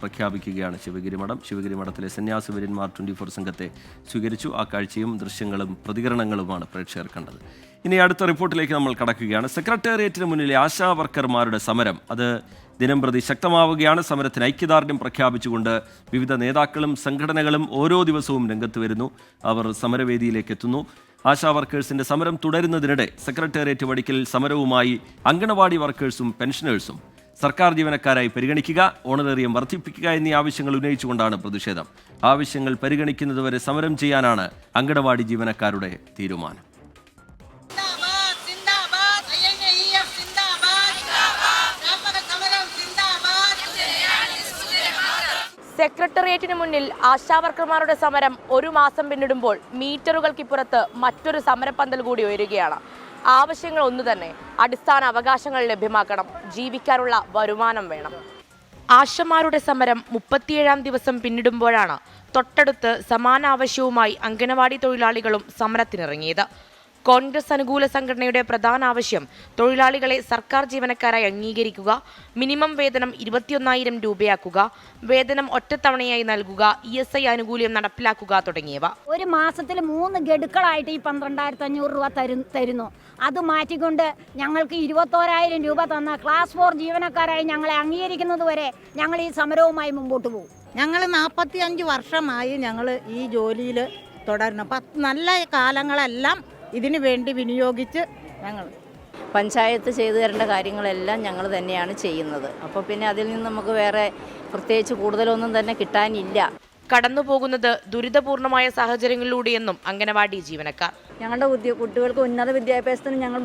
പ്രഖ്യാപിക്കുകയാണ് ശിവഗിരി മഠം. ശിവഗിരി മഠത്തിലെ സന്യാസി വര്യന്മാർ 24 സംഘത്തെ സ്വീകരിച്ചു. ആ കാഴ്ചയും ദൃശ്യങ്ങളും പ്രതികരണങ്ങളുമാണ് പ്രേക്ഷകർ കണ്ടത്. ഇനി അടുത്ത റിപ്പോർട്ടിലേക്ക് നമ്മൾ കടക്കുകയാണ്. സെക്രട്ടേറിയറ്റിന് മുന്നിലെ ആശാ വർക്കർമാരുടെ സമരം അത് ദിനംപ്രതി ശക്തമാവുകയാണ്. സമരത്തിന് ഐക്യദാർഢ്യം പ്രഖ്യാപിച്ചുകൊണ്ട് വിവിധ നേതാക്കളും സംഘടനകളും ഓരോ ദിവസവും രംഗത്ത് വരുന്നു. അവർ സമരവേദിയിലേക്ക് എത്തുന്നു. ആശാ വർക്കേഴ്സിന്റെ സമരം തുടരുന്നതിനിടെ സെക്രട്ടേറിയറ്റ് പടിക്കൽ സമരവുമായി അങ്കണവാടി വർക്കേഴ്സും പെൻഷനേഴ്സും സർക്കാർ ജീവനക്കാരായി പരിഗണിക്കുക, ഓണറേറിയം വർദ്ധിപ്പിക്കുക എന്നീ ആവശ്യങ്ങൾ ഉന്നയിച്ചുകൊണ്ടാണ് പ്രതിഷേധം. ആവശ്യങ്ങൾ പരിഗണിക്കുന്നതുവരെ സമരം ചെയ്യാനാണ് അങ്കണവാടി ജീവനക്കാരുടെ തീരുമാനം. സെക്രട്ടേറിയറ്റിന് മുന്നിൽ ആശാവർക്കർമാരുടെ സമരം ഒരു മാസം പിന്നിടുമ്പോൾ മീറ്ററുകൾക്കിപ്പുറത്ത് മറ്റൊരു സമരപ്പന്തൽ കൂടി ഉയരുകയാണ്. ആവശ്യങ്ങൾ ഒന്നു തന്നെ, അടിസ്ഥാന അവകാശങ്ങൾ ലഭ്യമാക്കണം, ജീവിക്കാനുള്ള വരുമാനം വേണം. ആശമാരുടെ സമരം 37-ാം ദിവസം പിന്നിടുമ്പോഴാണ് തൊട്ടടുത്ത് സമാന ആവശ്യവുമായി അംഗനവാടി തൊഴിലാളികളും സമരത്തിനിറങ്ങിയത്. കോൺഗ്രസ് അനുകൂല സംഘടനയുടെ പ്രധാന ആവശ്യം തൊഴിലാളികളെ സർക്കാർ ജീവനക്കാരായി അംഗീകരിക്കുക, മിനിമം വേതനം 21,000 രൂപയാക്കുക, വേതനം ഒറ്റത്തവണയായി നൽകുക, ESI ആനുകൂല്യം നടപ്പിലാക്കുക തുടങ്ങിയവ. ഒരു മാസത്തിൽ 3 ഗഡുക്കളായിട്ട് ഈ 12,500 രൂപ തരുന്നു. അത് മാറ്റിക്കൊണ്ട് ഞങ്ങൾക്ക് 21,000 രൂപ തന്ന ക്ലാസ് 4 ജീവനക്കാരായി ഞങ്ങളെ അംഗീകരിക്കുന്നത് വരെ ഞങ്ങൾ ഈ സമരവുമായി മുമ്പോട്ട് പോകും. ഞങ്ങൾ 45 വർഷമായി ഞങ്ങൾ ഈ ജോലിയിൽ തുടരണം. നല്ല കാലങ്ങളെല്ലാം ഇതിനു വേണ്ടി വിനിയോഗിച്ച് ഞങ്ങൾ പഞ്ചായത്ത് ചെയ്തു തരേണ്ട കാര്യങ്ങളെല്ലാം ഞങ്ങൾ തന്നെയാണ് ചെയ്യുന്നത്. അപ്പോൾ പിന്നെ അതിൽ നിന്ന് നമുക്ക് വേറെ പ്രത്യേകിച്ച് കൂടുതലൊന്നും തന്നെ കിട്ടാനില്ല. കടന്നുപോകുന്നത് ദുരിതപൂർണമായ സാഹചര്യങ്ങളിലൂടെയെന്നും അംഗനവാടി ജീവനക്കാർ. ഞങ്ങളുടെ കുട്ടികൾക്ക് ഉന്നത വിദ്യാഭ്യാസത്തിന് ഞങ്ങൾ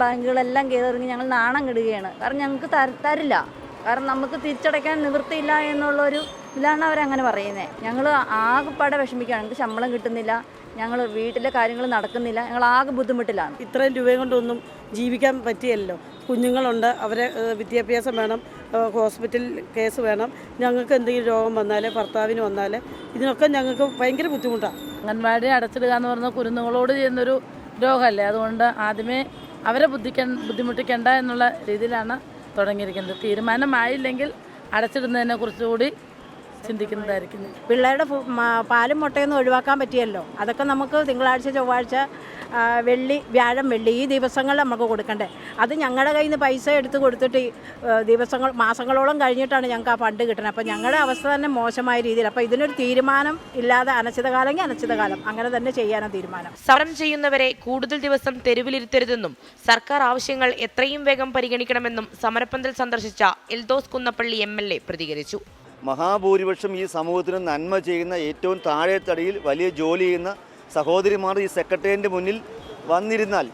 ബാങ്കുകളെല്ലാം കയറി ഞങ്ങൾ നാണം കെടുകയാണ്. കാരണം ഞങ്ങൾക്ക് തരില്ല. കാരണം നമുക്ക് തിരിച്ചടയ്ക്കാൻ നിവൃത്തിയില്ല എന്നുള്ളൊരു ഇതിലാണ് അവരങ്ങനെ പറയുന്നത്. ഞങ്ങൾ ആകെപ്പാടെ വിഷമിക്കുകയാണ്. ഞങ്ങൾക്ക് ശമ്പളം കിട്ടുന്നില്ല, ഞങ്ങൾ വീട്ടിലെ കാര്യങ്ങൾ നടക്കുന്നില്ല, ഞങ്ങൾ ആകെ ബുദ്ധിമുട്ടിലാണ്. ഇത്രയും രൂപയും കൊണ്ടൊന്നും ജീവിക്കാൻ പറ്റിയല്ലോ. കുഞ്ഞുങ്ങളുണ്ട്, അവരെ വിദ്യാഭ്യാസം വേണം, ഹോസ്പിറ്റൽ കേസ് വേണം, ഞങ്ങൾക്ക് എന്തെങ്കിലും രോഗം വന്നാൽ, ഭർത്താവിന് വന്നാൽ, ഇതിനൊക്കെ ഞങ്ങൾക്ക് ഭയങ്കര ബുദ്ധിമുട്ടാണ്. അംഗൻവാടി അടച്ചിടുക എന്ന് പറഞ്ഞാൽ കുരുന്നുകളോട് ചെയ്യുന്നൊരു രോഗമല്ലേ. അതുകൊണ്ട് ആദ്യമേ അവരെ ബുദ്ധിമുട്ടിക്കേണ്ട എന്നുള്ള രീതിയിലാണ് തുടങ്ങിയിരിക്കുന്നത്. തീരുമാനമായില്ലെങ്കിൽ അടച്ചിടുന്നതിനെ കുറിച്ചുകൂടി ചിന്തിക്കുന്നതായിരിക്കും. പിള്ളേരുടെ പാലും മുട്ടയൊന്നും ഒഴിവാക്കാൻ പറ്റിയല്ലോ. അതൊക്കെ നമുക്ക് തിങ്കളാഴ്ച, ചൊവ്വാഴ്ച, വെള്ളി, വ്യാഴം, വെള്ളി ഈ ദിവസങ്ങളിൽ നമുക്ക് കൊടുക്കണ്ടേ. അത് ഞങ്ങളുടെ കയ്യിൽ നിന്ന് പൈസ എടുത്ത് കൊടുത്തിട്ട് മാസങ്ങളോളം കഴിഞ്ഞിട്ടാണ് ഞങ്ങൾക്ക് ആ ഫണ്ട് കിട്ടുന്നത്. അപ്പോൾ ഞങ്ങളുടെ അവസ്ഥ തന്നെ മോശമായ രീതിയിൽ. അപ്പോൾ ഇതിനൊരു തീരുമാനം ഇല്ലാതെ അനിശ്ചിതകാലമെങ്കിൽ അനിശ്ചിതകാലം അങ്ങനെ തന്നെ ചെയ്യാനാണ് തീരുമാനം. സമരം ചെയ്യുന്നവരെ കൂടുതൽ ദിവസം തെരുവിലിരുത്തരുതെന്നും സർക്കാർ ആവശ്യങ്ങൾ എത്രയും വേഗം പരിഗണിക്കണമെന്നും സമരപ്പന്തൽ സന്ദർശിച്ച എൽദോസ് കുന്നപ്പള്ളി MLA പ്രതികരിച്ചു. മഹാഭൂരിപക്ഷം ഈ സമൂഹത്തിന് നന്മ ചെയ്യുന്ന ഏറ്റവും താഴെ തടിയിൽ വലിയ ജോലി ചെയ്യുന്ന സഹോദരിമാർ ഈ സെക്രട്ടേറിയറ്റിൻ്റെ മുന്നിൽ വന്നിരുന്നാൽ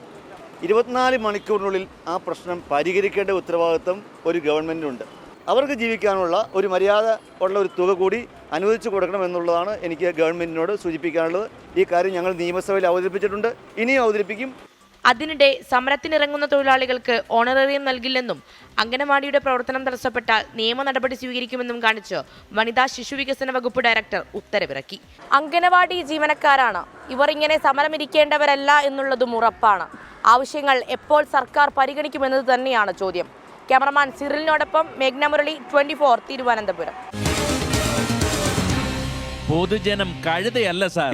24 മണിക്കൂറിനുള്ളിൽ ആ പ്രശ്നം പരിഹരിക്കേണ്ട ഉത്തരവാദിത്വം ഒരു ഗവൺമെൻറ്റിനുണ്ട്. അവർക്ക് ജീവിക്കാനുള്ള ഒരു മര്യാദ ഉള്ള ഒരു തുക കൂടി അനുവദിച്ചു കൊടുക്കണമെന്നുള്ളതാണ് എനിക്ക് ഗവൺമെൻറ്റിനോട് സൂചിപ്പിക്കാനുള്ളത്. ഈ കാര്യം ഞങ്ങൾ നിയമസഭയിൽ അവതരിപ്പിച്ചിട്ടുണ്ട്, ഇനിയും അവതരിപ്പിക്കും. അതിനിടെ സമരത്തിനിറങ്ങുന്ന തൊഴിലാളികൾക്ക് ഓണറേറിയം നൽകില്ലെന്നും അംഗനവാടിയുടെ പ്രവർത്തനം തടസ്സപ്പെട്ടാൽ നിയമ നടപടി സ്വീകരിക്കുമെന്നും കാണിച്ച് വനിതാ ശിശുവികസന വകുപ്പ് ഡയറക്ടർ ഉത്തരവിറക്കി. അംഗനവാടി ജീവനക്കാരാണ് ഇവർ, ഇങ്ങനെ സമരമിരിക്കേണ്ടവരല്ല എന്നുള്ളതും ഉറപ്പാണ്. ആവശ്യങ്ങൾ എപ്പോൾ സർക്കാർ പരിഗണിക്കുമെന്നത് തന്നെയാണ് ചോദ്യം. ക്യാമറമാൻ സിറിലിനോടൊപ്പം മേഘ്ന മുരളി, 24 തിരുവനന്തപുരം. പൊതുജനം കഴുതയല്ല സാർ.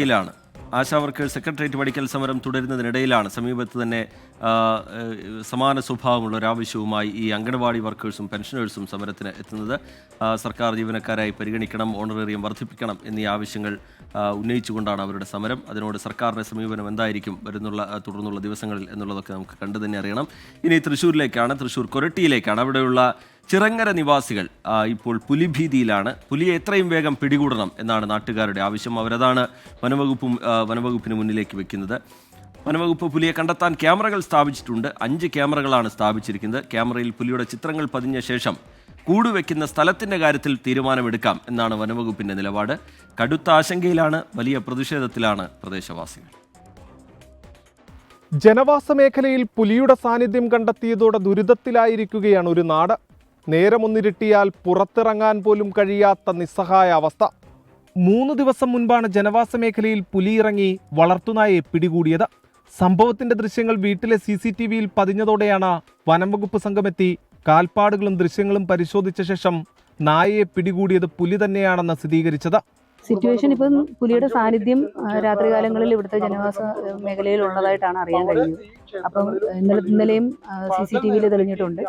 ആശാവർക്കേഴ്സ് സെക്രട്ടേറിയറ്റ് പഠിക്കൽ സമരം തുടരുന്നതിനിടയിലാണ് സമീപത്ത് തന്നെ സമാന സ്വഭാവമുള്ള ഒരാവശ്യവുമായി ഈ അംഗൻവാടി വർക്കേഴ്സും പെൻഷനേഴ്സും സമരത്തിന് എത്തുന്നത്. സർക്കാർ ജീവനക്കാരായി പരിഗണിക്കണം, ഓണറേറിയം വർദ്ധിപ്പിക്കണം എന്നീ ആവശ്യങ്ങൾ ഉന്നയിച്ചുകൊണ്ടാണ് അവരുടെ സമരം. അതിനോട് സർക്കാരിൻ്റെ സമീപനം എന്തായിരിക്കും തുടർന്നുള്ള ദിവസങ്ങളിൽ എന്നുള്ളതൊക്കെ നമുക്ക് കണ്ടു തന്നെ അറിയണം. ഇനി തൃശ്ശൂരിലേക്കാണ്, തൃശ്ശൂർ കൊരട്ടിയിലേക്കാണ്. അവിടെയുള്ള ചിറങ്ങര നിവാസികൾ ഇപ്പോൾ പുലിഭീതിയിലാണ്. പുലിയെ എത്രയും വേഗം പിടികൂടണം എന്നാണ് നാട്ടുകാരുടെ ആവശ്യം. അവരതാണ് വനവകുപ്പിന് മുന്നിലേക്ക് വെക്കുന്നത്. വനവകുപ്പ് പുലിയെ കണ്ടെത്താൻ ക്യാമറകൾ സ്ഥാപിച്ചിട്ടുണ്ട്. 5 ക്യാമറകളാണ് സ്ഥാപിച്ചിരിക്കുന്നത്. ക്യാമറയിൽ പുലിയുടെ ചിത്രങ്ങൾ പതിഞ്ഞ ശേഷം കൂടുവെക്കുന്ന സ്ഥലത്തിൻ്റെ കാര്യത്തിൽ തീരുമാനമെടുക്കാം എന്നാണ് വനവകുപ്പിൻ്റെ നിലപാട്. കടുത്ത ആശങ്കയിലാണ്, വലിയ പ്രതിഷേധത്തിലാണ് പ്രദേശവാസികൾ. ജനവാസ മേഖലയിൽ പുലിയുടെ സാന്നിധ്യം കണ്ടെത്തിയതോടെ ദുരിതത്തിലായിരിക്കുകയാണ് ഒരു നാട്. നേരമൊന്നിരുട്ടിയാൽ പുറത്തിറങ്ങാൻ പോലും കഴിയാത്ത നിസ്സഹായ അവസ്ഥ. 3 ദിവസം മുൻപാണ് ജനവാസ മേഖലയിൽ പുലിയിറങ്ങി വളർത്തുനായെ പിടികൂടിയത്. സംഭവത്തിന്റെ ദൃശ്യങ്ങൾ വീട്ടിലെ CCTVയിൽ പതിഞ്ഞതോടെയാണ് വനംവകുപ്പ് സംഘമെത്തി കാൽപ്പാടുകളും ദൃശ്യങ്ങളും പരിശോധിച്ച ശേഷം നായയെ പിടികൂടിയത് പുലി തന്നെയാണെന്ന് സ്ഥിരീകരിച്ചത്. സിറ്റുവേഷൻ ഇപ്പം പുലിയുടെ സാന്നിധ്യം രാത്രികാലങ്ങളിൽ ഇവിടുത്തെ ജനവാസ മേഖലയിൽ ഉള്ളതായിട്ടാണ് അറിയാൻ കഴിഞ്ഞത്. അപ്പം ഇന്നലെയും CCTVയിൽ തെളിഞ്ഞിട്ടുണ്ട്,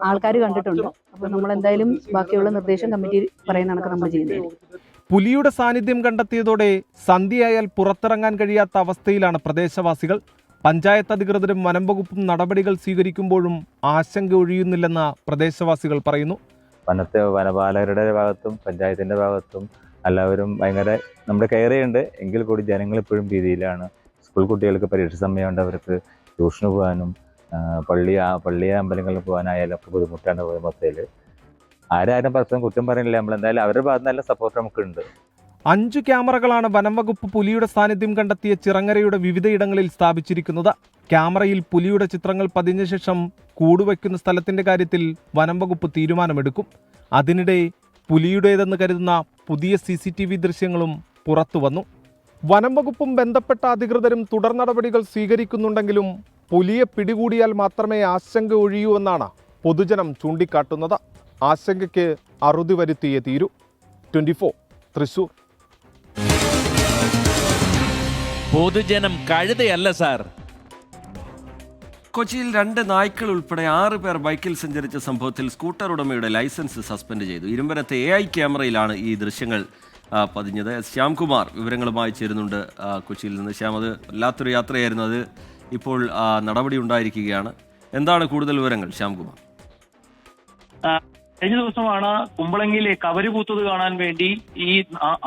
ആൾക്കാർ കണ്ടിട്ടുണ്ട്. അപ്പം നമ്മൾ എന്തായാലും ബാക്കിയുള്ള നിർദ്ദേശം കമ്മിറ്റി പറയുന്ന കണക്ക് നമ്മൾ ചെയ്യുന്നത്. പുലിയുടെ സാന്നിധ്യം കണ്ടെത്തിയതോടെ സന്ധ്യയായാൽ പുറത്തിറങ്ങാൻ കഴിയാത്ത അവസ്ഥയിലാണ് പ്രദേശവാസികൾ. പഞ്ചായത്ത് അധികൃതരും വനംവകുപ്പും നടപടികൾ സ്വീകരിക്കുമ്പോഴും ആശങ്ക ഒഴിയുന്നില്ലെന്ന് പ്രദേശവാസികൾ പറയുന്നു. വനപാലകരുടെ ഭാഗത്തും പഞ്ചായത്തിന്റെ ഭാഗത്തും എല്ലാവരും ഭയങ്കര നമ്മുടെ കെയർ ചെയ്യുന്നുണ്ട്. എങ്കിൽ കൂടി ജനങ്ങൾ ഇപ്പോഴും ഭീതിയിലാണ്. സ്കൂൾ കുട്ടികൾക്ക് പരീക്ഷ സമയമുണ്ട്, അവർക്ക് ട്യൂഷന് പോകാനും പള്ളി അമ്പലങ്ങളിൽ പോകാനായാലും ഒക്കെ ബുദ്ധിമുട്ടാണ്. മൊത്തത്തിൽ ആരും പരസ്പരം കുറ്റം പറയുന്നില്ല. നമ്മളെന്തായാലും അവരുടെ ഭാഗത്ത് നല്ല സപ്പോർട്ട് നമുക്കുണ്ട്. 5 ക്യാമറകളാണ് വനംവകുപ്പ് പുലിയുടെ സാന്നിധ്യം കണ്ടെത്തിയ ചിറങ്ങരയുടെ വിവിധയിടങ്ങളിൽ സ്ഥാപിച്ചിരിക്കുന്നത്. ക്യാമറയിൽ പുലിയുടെ ചിത്രങ്ങൾ പതിഞ്ഞ ശേഷം കൂടുവയ്ക്കുന്ന സ്ഥലത്തിന്റെ കാര്യത്തിൽ വനംവകുപ്പ് തീരുമാനമെടുക്കും. അതിനിടെ പുലിയുടേതെന്ന് കരുതുന്ന പുതിയ CCTV ദൃശ്യങ്ങളും പുറത്തു വന്നു. വനംവകുപ്പും ബന്ധപ്പെട്ട അധികൃതരും തുടർ നടപടികൾ സ്വീകരിക്കുന്നുണ്ടെങ്കിലും പുലിയെ പിടികൂടിയാൽ മാത്രമേ ആശങ്ക ഒഴിയൂ എന്നാണ് പൊതുജനം ചൂണ്ടിക്കാട്ടുന്നത്. ആശങ്കയ്ക്ക് അറുതി വരുത്തിയേ തീരൂ. 24 തൃശൂർ. പൊതുജനം കഴുതയല്ല സാർ. കൊച്ചിയിൽ 2 നായ്ക്കൾ ഉൾപ്പെടെ 6 പേർ ബൈക്കിൽ സഞ്ചരിച്ച സംഭവത്തിൽ സ്കൂട്ടർ ഉടമയുടെ ലൈസൻസ് സസ്പെൻഡ് ചെയ്തു. ഇരുമ്പനത്തെ AI ക്യാമറയിലാണ് ഈ ദൃശ്യങ്ങൾ പതിഞ്ഞത്. ശ്യാംകുമാർ വിവരങ്ങളുമായി ചേരുന്നുണ്ട് കൊച്ചിയിൽ നിന്ന്. ശ്യാം, അത് വല്ലാത്തൊരു യാത്രയായിരുന്നു. അത് ഇപ്പോൾ നടപടി ഉണ്ടായിരിക്കുകയാണ്. എന്താണ് കൂടുതൽ വിവരങ്ങൾ ശ്യാംകുമാർ? കഴിഞ്ഞ ദിവസമാണ് കുമ്പളങ്ങിയിലെ കവര് പൂത്തത് കാണാൻ വേണ്ടി ഈ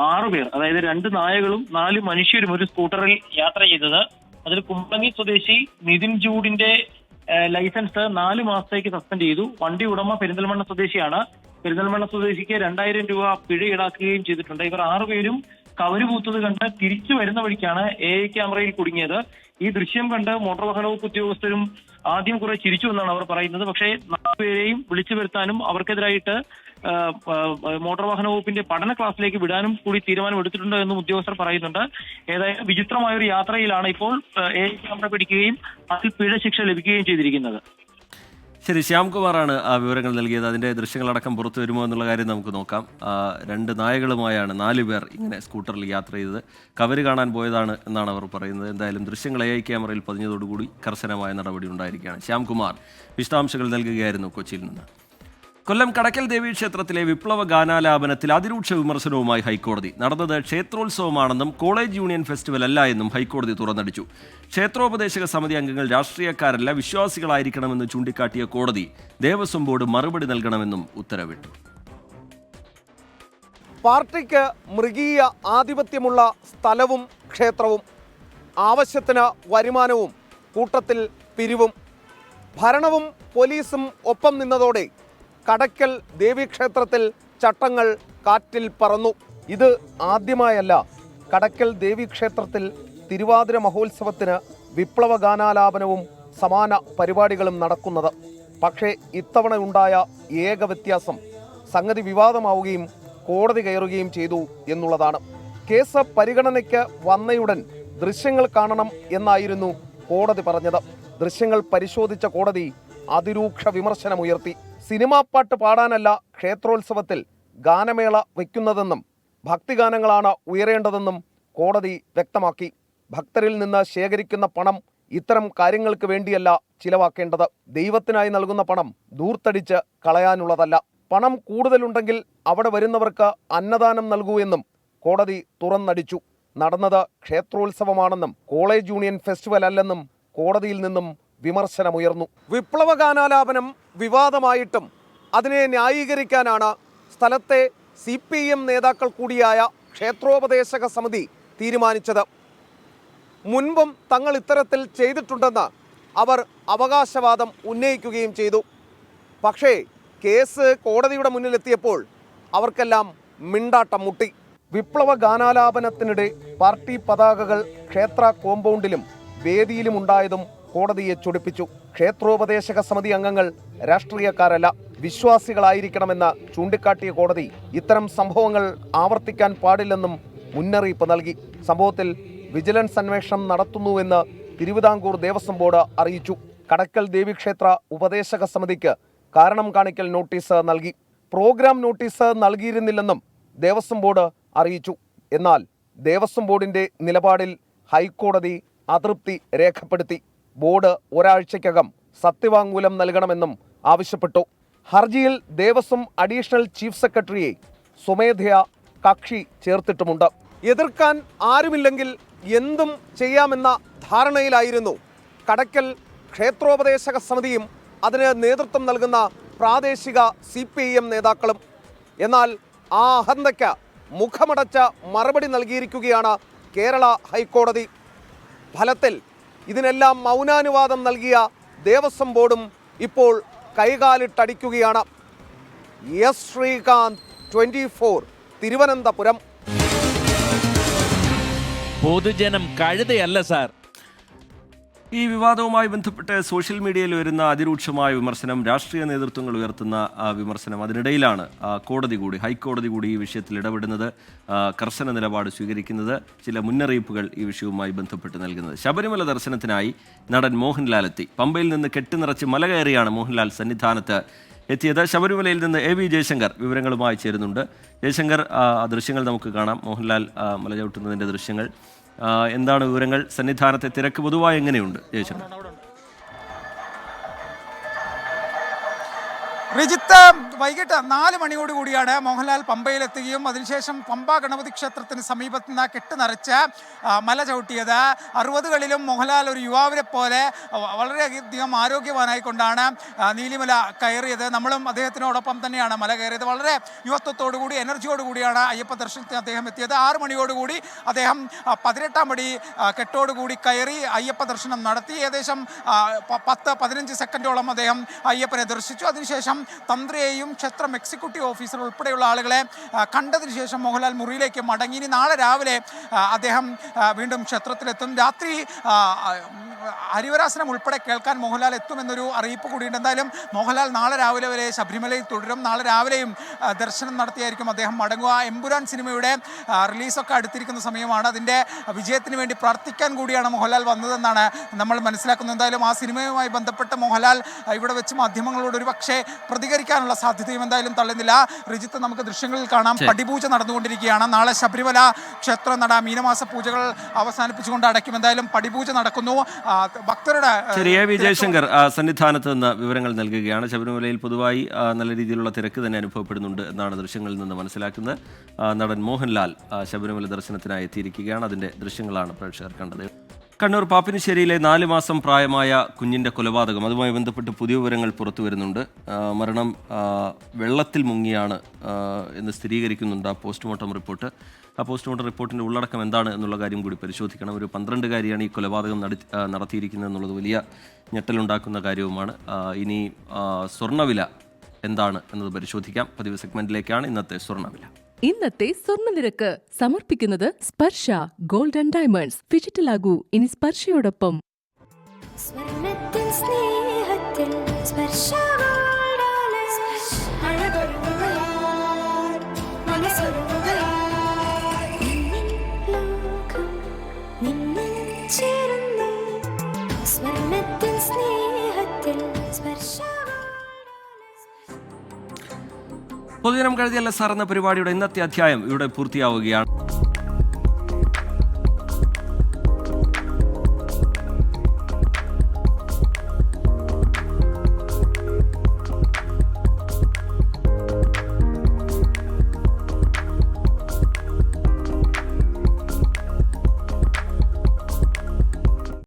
6 പേർ, അതായത് 2 നായകളും 4 മനുഷ്യരും ഒരു സ്കൂട്ടറിൽ യാത്ര ചെയ്തത്. അതിൽ കുമ്പളങ്ങി സ്വദേശി നിതിൻ ജൂഡിന്റെ ലൈസൻസ് 4 മാസത്തേക്ക് സസ്പെൻഡ് ചെയ്തു. വണ്ടി ഉടമ പെരിന്തൽമണ്ണ സ്വദേശിയാണ്. പെരിന്തൽമണ്ണ സ്വദേശിക്ക് 2000 രൂപ പിഴ ഈടാക്കുകയും ചെയ്തിട്ടുണ്ട്. ഇവർ 6 പേരും കവര് പൂത്തത് കണ്ട് തിരിച്ചു വരുന്ന വഴിക്കാണ് AI ക്യാമറയിൽ കുടുങ്ങിയത്. ഈ ദൃശ്യം കണ്ട് മോട്ടോർ വാഹന വകുപ്പ് ഉദ്യോഗസ്ഥരും ആദ്യം കുറെ ചിരിച്ചു എന്നാണ് അവർ പറയുന്നത്. പക്ഷേ 4 പേരെയും വിളിച്ചു വരുത്താനും അവർക്കെതിരായിട്ട് മോട്ടോർ വാഹന വകുപ്പിന്റെ പഠന ക്ലാസ്സിലേക്ക് വിടാനും കൂടി തീരുമാനം എടുത്തിട്ടുണ്ട് എന്നും ഉദ്യോഗസ്ഥർ പറയുന്നുണ്ട്. ഏതായാലും വിചിത്രമായ ഒരു യാത്രയിലാണ് ഇപ്പോൾ AI ക്യാമറ പിടിക്കുകയും അതിൽ പിഴ ശിക്ഷ ലഭിക്കുകയും ചെയ്തിരിക്കുന്നത്. ശരി, ശ്യാംകുമാറാണ് ആ വിവരങ്ങൾ നൽകിയത്. അതിൻ്റെ ദൃശ്യങ്ങളടക്കം പുറത്തു വരുമോ എന്നുള്ള കാര്യം നമുക്ക് നോക്കാം. 2 നായകളുമായാണ് 4 പേർ ഇങ്ങനെ സ്കൂട്ടറിൽ യാത്ര ചെയ്തത്. കവര് കാണാൻ പോയതാണ് എന്നാണ് അവർ പറയുന്നത്. എന്തായാലും ദൃശ്യങ്ങൾ AI ക്യാമറയിൽ പതിഞ്ഞതോടുകൂടി കർശനമായ നടപടി ഉണ്ടായിരിക്കുകയാണ്. ശ്യാംകുമാർ വിശദാംശങ്ങൾ നൽകുകയായിരുന്നു കൊച്ചിയിൽ നിന്ന്. കൊല്ലം കടക്കൽ ദേവീക്ഷേത്രത്തിലെ വിപ്ലവ ഗാനാലാപനത്തിൽ അതിരൂക്ഷ വിമർശനവുമായി ഹൈക്കോടതി. നടന്നത് ക്ഷേത്രോത്സവമാണെന്നും കോളേജ് യൂണിയൻ ഫെസ്റ്റിവൽ അല്ല എന്നും ഹൈക്കോടതി തുറന്നടിച്ചു. ക്ഷേത്രോപദേശക സമിതി അംഗങ്ങൾ രാഷ്ട്രീയക്കാരല്ല, വിശ്വാസികളായിരിക്കണമെന്ന് ചൂണ്ടിക്കാട്ടിയ കോടതി ദേവസ്വം ബോർഡ് മറുപടി നൽകണമെന്നും ഉത്തരവിട്ടു. പാർട്ടിക്ക് മൃഗീയ ആധിപത്യമുള്ള സ്ഥലവും ക്ഷേത്രവും, ആവശ്യത്തിന് വരുമാനവും, കൂട്ടത്തിൽ പിരിവും, ഭരണവും പോലീസും ഒപ്പം നിന്നതോടെ കടക്കൽ ദേവീക്ഷേത്രത്തിൽ ചട്ടങ്ങൾ കാറ്റിൽ പറന്നു. ഇത് ആദ്യമായല്ല കടക്കൽ ദേവീക്ഷേത്രത്തിൽ തിരുവാതിര മഹോത്സവത്തിന് വിപ്ലവ ഗാനാലാപനവും സമാന പരിപാടികളും നടക്കുന്നത്. പക്ഷേ ഇത്തവണ ഉണ്ടായ ഏക വ്യത്യാസം സംഗതി വിവാദമാവുകയും കോടതി കയറുകയും ചെയ്തു എന്നുള്ളതാണ്. കേസ് പരിഗണനയ്ക്ക് വന്നയുടൻ ദൃശ്യങ്ങൾ കാണണം എന്നായിരുന്നു കോടതി പറഞ്ഞത്. ദൃശ്യങ്ങൾ പരിശോധിച്ച കോടതി അതിരൂക്ഷ വിമർശനമുയർത്തി. സിനിമാ പാട്ട് പാടാനല്ല ക്ഷേത്രോത്സവത്തിൽ ഗാനമേള വയ്ക്കുന്നതെന്നും ഭക്തിഗാനങ്ങളാണ് ഉയരേണ്ടതെന്നും കോടതി വ്യക്തമാക്കി. ഭക്തരിൽ നിന്ന് ശേഖരിക്കുന്ന പണം ഇത്തരം കാര്യങ്ങൾക്ക് വേണ്ടിയല്ല ചിലവാക്കേണ്ടത്. ദൈവത്തിനായി നൽകുന്ന പണം ദൂർത്തടിച്ച് കളയാനുള്ളതല്ല. പണം കൂടുതലുണ്ടെങ്കിൽ അവിടെ വരുന്നവർക്ക് അന്നദാനം നൽകൂ എന്നും കോടതി തുറന്നടിച്ചു. നടന്നത് ക്ഷേത്രോത്സവമാണെന്നും കോളേജ് യൂണിയൻ ഫെസ്റ്റിവൽ അല്ലെന്നും കോടതിയിൽ നിന്നും വിമർശനമുയർന്നു. വിപ്ലവഗാനാലാപനം വിവാദമായിട്ടും അതിനെ ന്യായീകരിക്കാനാണ് സ്ഥലത്തെ CPM നേതാക്കൾ കൂടിയായ ക്ഷേത്രോപദേശക സമിതി തീരുമാനിച്ചത്. മുൻപും തങ്ങൾ ഇത്തരത്തിൽ ചെയ്തിട്ടുണ്ടെന്ന് അവർ അവകാശവാദം ഉന്നയിക്കുകയും ചെയ്തു. പക്ഷേ കേസ് കോടതിയുടെ മുന്നിലെത്തിയപ്പോൾ അവർക്കെല്ലാം മിണ്ടാട്ടം മുട്ടി. വിപ്ലവ ഗാനാലാപനത്തിനിടെ പാർട്ടി പതാകകൾ ക്ഷേത്ര കോമ്പൗണ്ടിലും വേദിയിലും ഉണ്ടായതും കോടതിയെ ചൊടിപ്പിച്ചു. ക്ഷേത്രോപദേശക സമിതി അംഗങ്ങൾ രാഷ്ട്രീയക്കാരല്ല, വിശ്വാസികളായിരിക്കണമെന്ന് ചൂണ്ടിക്കാട്ടിയ കോടതി ഇത്തരം സംഭവങ്ങൾ ആവർത്തിക്കാൻ പാടില്ലെന്നും മുന്നറിയിപ്പ് നൽകി. സംഭവത്തിൽ വിജിലൻസ് അന്വേഷണം നടത്തുന്നുവെന്ന് തിരുവിതാംകൂർ ദേവസ്വം ബോർഡ് അറിയിച്ചു. കടക്കൽ ദേവീക്ഷേത്ര ഉപദേശക സമിതിക്ക് കാരണം കാണിക്കൽ നോട്ടീസ് നൽകി. പ്രോഗ്രാം നോട്ടീസ് നൽകിയിരുന്നില്ലെന്നും ദേവസ്വം ബോർഡ് അറിയിച്ചു. എന്നാൽ ദേവസ്വം ബോർഡിന്റെ നിലപാടിൽ ഹൈക്കോടതി അതൃപ്തി രേഖപ്പെടുത്തി. ബോർഡ് ഒരാഴ്ചയ്ക്കകം സത്യവാങ്മൂലം നൽകണമെന്നും ആവശ്യപ്പെട്ടു. ഹർജിയിൽ ദേവസ്വം അഡീഷണൽ ചീഫ് സെക്രട്ടറിയെ സ്വമേധയാ കക്ഷി ചേർത്തിട്ടുമുണ്ട്. എതിർക്കാൻ ആരുമില്ലെങ്കിൽ എന്തും ചെയ്യാമെന്ന ധാരണയിലായിരുന്നു കടക്കൽ ക്ഷേത്രോപദേശക സമിതിയും അതിന് നേതൃത്വം നൽകുന്ന പ്രാദേശിക CPM നേതാക്കളും. എന്നാൽ ആ അഹന്തയ്ക്ക് മുഖമടച്ച മറുപടി നൽകിയിരിക്കുകയാണ് കേരള ഹൈക്കോടതി. ഫലത്തിൽ ഇതിനെല്ലാം മൗനാനുവാദം നൽകിയ ദേവസ്വം ബോർഡും ഇപ്പോൾ കൈകാലിട്ടടിക്കുകയാണ്. എസ് ശ്രീകാന്ത്, 24, തിരുവനന്തപുരം. പൊതുജനം കഴുതയല്ല സാർ. ഈ വിവാദവുമായി ബന്ധപ്പെട്ട് സോഷ്യൽ മീഡിയയിൽ വരുന്ന അതിരൂക്ഷമായ വിമർശനം, രാഷ്ട്രീയ നേതൃത്വങ്ങൾ ഉയർത്തുന്ന വിമർശനം, അതിനിടയിലാണ് ഹൈക്കോടതി കൂടി ഈ വിഷയത്തിൽ ഇടപെടുന്നത്, കർശന നിലപാട് സ്വീകരിക്കുന്നത്, ചില മുന്നറിയിപ്പുകൾ ഈ വിഷയവുമായി ബന്ധപ്പെട്ട് നൽകുന്നത്. ശബരിമല ദർശനത്തിനായി നടൻ മോഹൻലാൽ എത്തി. പമ്പയിൽ നിന്ന് കെട്ടുനിറച്ച് മല കയറിയാണ് മോഹൻലാൽ സന്നിധാനത്ത് എത്തിയത്. ശബരിമലയിൽ നിന്ന് AV ജയശങ്കർ വിവരങ്ങളുമായി ചേരുന്നുണ്ട്. ജയശങ്കർ, ദൃശ്യങ്ങൾ നമുക്ക് കാണാം. മോഹൻലാൽ മല ചവിട്ടുന്നതിൻ്റെ ദൃശ്യങ്ങൾ. എന്താണ് വിവരങ്ങൾ? സന്നിധാനത്തെ തിരക്ക് പൊതുവായി എങ്ങനെയുണ്ട് ജയശങ്കർ? റിജിത്ത്, വൈകിട്ട് 4 മണിയോടുകൂടിയാണ് മോഹൻലാൽ പമ്പയിലെത്തുകയും അതിനുശേഷം പമ്പ ഗണപതി ക്ഷേത്രത്തിന് സമീപത്ത് നിന്ന് കെട്ട് നിറച്ച് മല ചവിട്ടിയത്. 60കളിലും മോഹൻലാൽ ഒരു യുവാവിനെ പോലെ വളരെയധികം ആരോഗ്യവാനായിക്കൊണ്ടാണ് നീലിമല കയറിയത്. നമ്മളും അദ്ദേഹത്തിനോടൊപ്പം തന്നെയാണ് മല കയറിയത്. വളരെ യുവത്വത്തോടുകൂടി, എനർജിയോടുകൂടിയാണ് അയ്യപ്പ ദർശനത്തിന് അദ്ദേഹം എത്തിയത്. 6 മണിയോടുകൂടി അദ്ദേഹം 18-ാം പടി കെട്ടോടുകൂടി കയറി അയ്യപ്പ ദർശനം നടത്തി. ഏകദേശം 10-15 സെക്കൻഡോളം അദ്ദേഹം അയ്യപ്പനെ ദർശിച്ചു. അതിനുശേഷം തന്ത്രിയെയും ക്ഷേത്രം എക്സിക്യൂട്ടീവ് ഓഫീസർ ഉൾപ്പെടെയുള്ള ആളുകളെ കണ്ടതിന് ശേഷം മോഹൻലാൽ മുറിയിലേക്ക് മടങ്ങി. ഇനി നാളെ രാവിലെ അദ്ദേഹം വീണ്ടും ക്ഷേത്രത്തിലെത്തും. രാത്രി ഹരിവരാസനം ഉൾപ്പെടെ കേൾക്കാൻ മോഹൻലാൽ എത്തുമെന്നൊരു അറിയിപ്പ് കൂടിയുണ്ട്. എന്തായാലും മോഹൻലാൽ നാളെ രാവിലെ വരെ ശബരിമലയിൽ തുടരും. നാളെ രാവിലെയും ദർശനം നടത്തിയായിരിക്കും അദ്ദേഹം മടങ്ങുക. എമ്പുരാൻ സിനിമയുടെ റിലീസൊക്കെ അടുത്തിരിക്കുന്ന സമയമാണ്. അതിൻ്റെ വിജയത്തിന് വേണ്ടി പ്രാർത്ഥിക്കാൻ കൂടിയാണ് മോഹൻലാൽ വന്നതെന്നാണ് നമ്മൾ മനസ്സിലാക്കുന്നത്. എന്തായാലും ആ സിനിമയുമായി ബന്ധപ്പെട്ട് മോഹൻലാൽ ഇവിടെ വെച്ച് മാധ്യമങ്ങളോട് ഒരു പക്ഷേ പ്രതികരിക്കാനുള്ള സാധ്യതയും എന്തായാലും തള്ളുന്നില്ല. റിജിത്ത്, നമുക്ക് ദൃശ്യങ്ങളിൽ കാണാം, പടിപൂജ നടന്നുകൊണ്ടിരിക്കുകയാണ്. നാളെ ശബരിമല ക്ഷേത്ര നട മീനമാസ പൂജകൾ അവസാനിപ്പിച്ചുകൊണ്ട് അടയ്ക്കും. എന്തായാലും പടിപൂജ നടക്കുന്നു. ഭക്തരുടെ AV ജയശങ്കർ സന്നിധാനത്ത് നിന്ന് വിവരങ്ങൾ നൽകുകയാണ്. ശബരിമലയിൽ പൊതുവായി നല്ല രീതിയിലുള്ള തിരക്ക് തന്നെ അനുഭവപ്പെടുന്നുണ്ട് എന്നാണ് ദൃശ്യങ്ങളിൽ നിന്ന് മനസ്സിലാക്കുന്നത്. നടൻ മോഹൻലാൽ ശബരിമല ദർശനത്തിനായി എത്തിയിരിക്കുകയാണ്. അതിൻ്റെ ദൃശ്യങ്ങളാണ് പ്രേക്ഷകർ കണ്ടത്. കണ്ണൂർ പാപ്പിനിശ്ശേരിയിലെ 4 മാസം പ്രായമായ കുഞ്ഞിൻ്റെ കൊലപാതകം, അതുമായി ബന്ധപ്പെട്ട് പുതിയ വിവരങ്ങൾ പുറത്തു വരുന്നുണ്ട്. മരണം വെള്ളത്തിൽ മുങ്ങിയാണ് എന്ന് സ്ഥിരീകരിക്കുന്നുണ്ട് ആ പോസ്റ്റ്മോർട്ടം റിപ്പോർട്ട്. ആ പോസ്റ്റ്മോർട്ടം റിപ്പോർട്ടിൻ്റെ ഉള്ളടക്കം എന്താണ് എന്നുള്ള കാര്യം കൂടി പരിശോധിക്കണം. ഒരു 12-കാരിയാണ് ഈ കൊലപാതകം നടത്തിയിരിക്കുന്നത് എന്നുള്ളത് വലിയ ഞെട്ടലുണ്ടാക്കുന്ന കാര്യവുമാണ്. ഇനി സ്വർണ്ണവില എന്താണ് എന്നത് പരിശോധിക്കാം. പതിവ് സെഗ്മെന്റിലേക്കാണ് ഇന്നത്തെ സ്വർണ്ണവില. ഇന്നത്തെ സ്വർണ്ണനിരക്ക് സമർപ്പിക്കുന്നത് സ്പർശ ഗോൾഡ് ആൻഡ് ഡയമണ്ട്സ്. ഡിജിറ്റലാകൂ ഇനി സ്പർശയോടൊപ്പം. പൊതുജനം കഴുതിയല്ല സാർ എന്ന പരിപാടിയുടെ ഇന്നത്തെ അധ്യായം ഇവിടെ പൂർത്തിയാവുകയാണ്.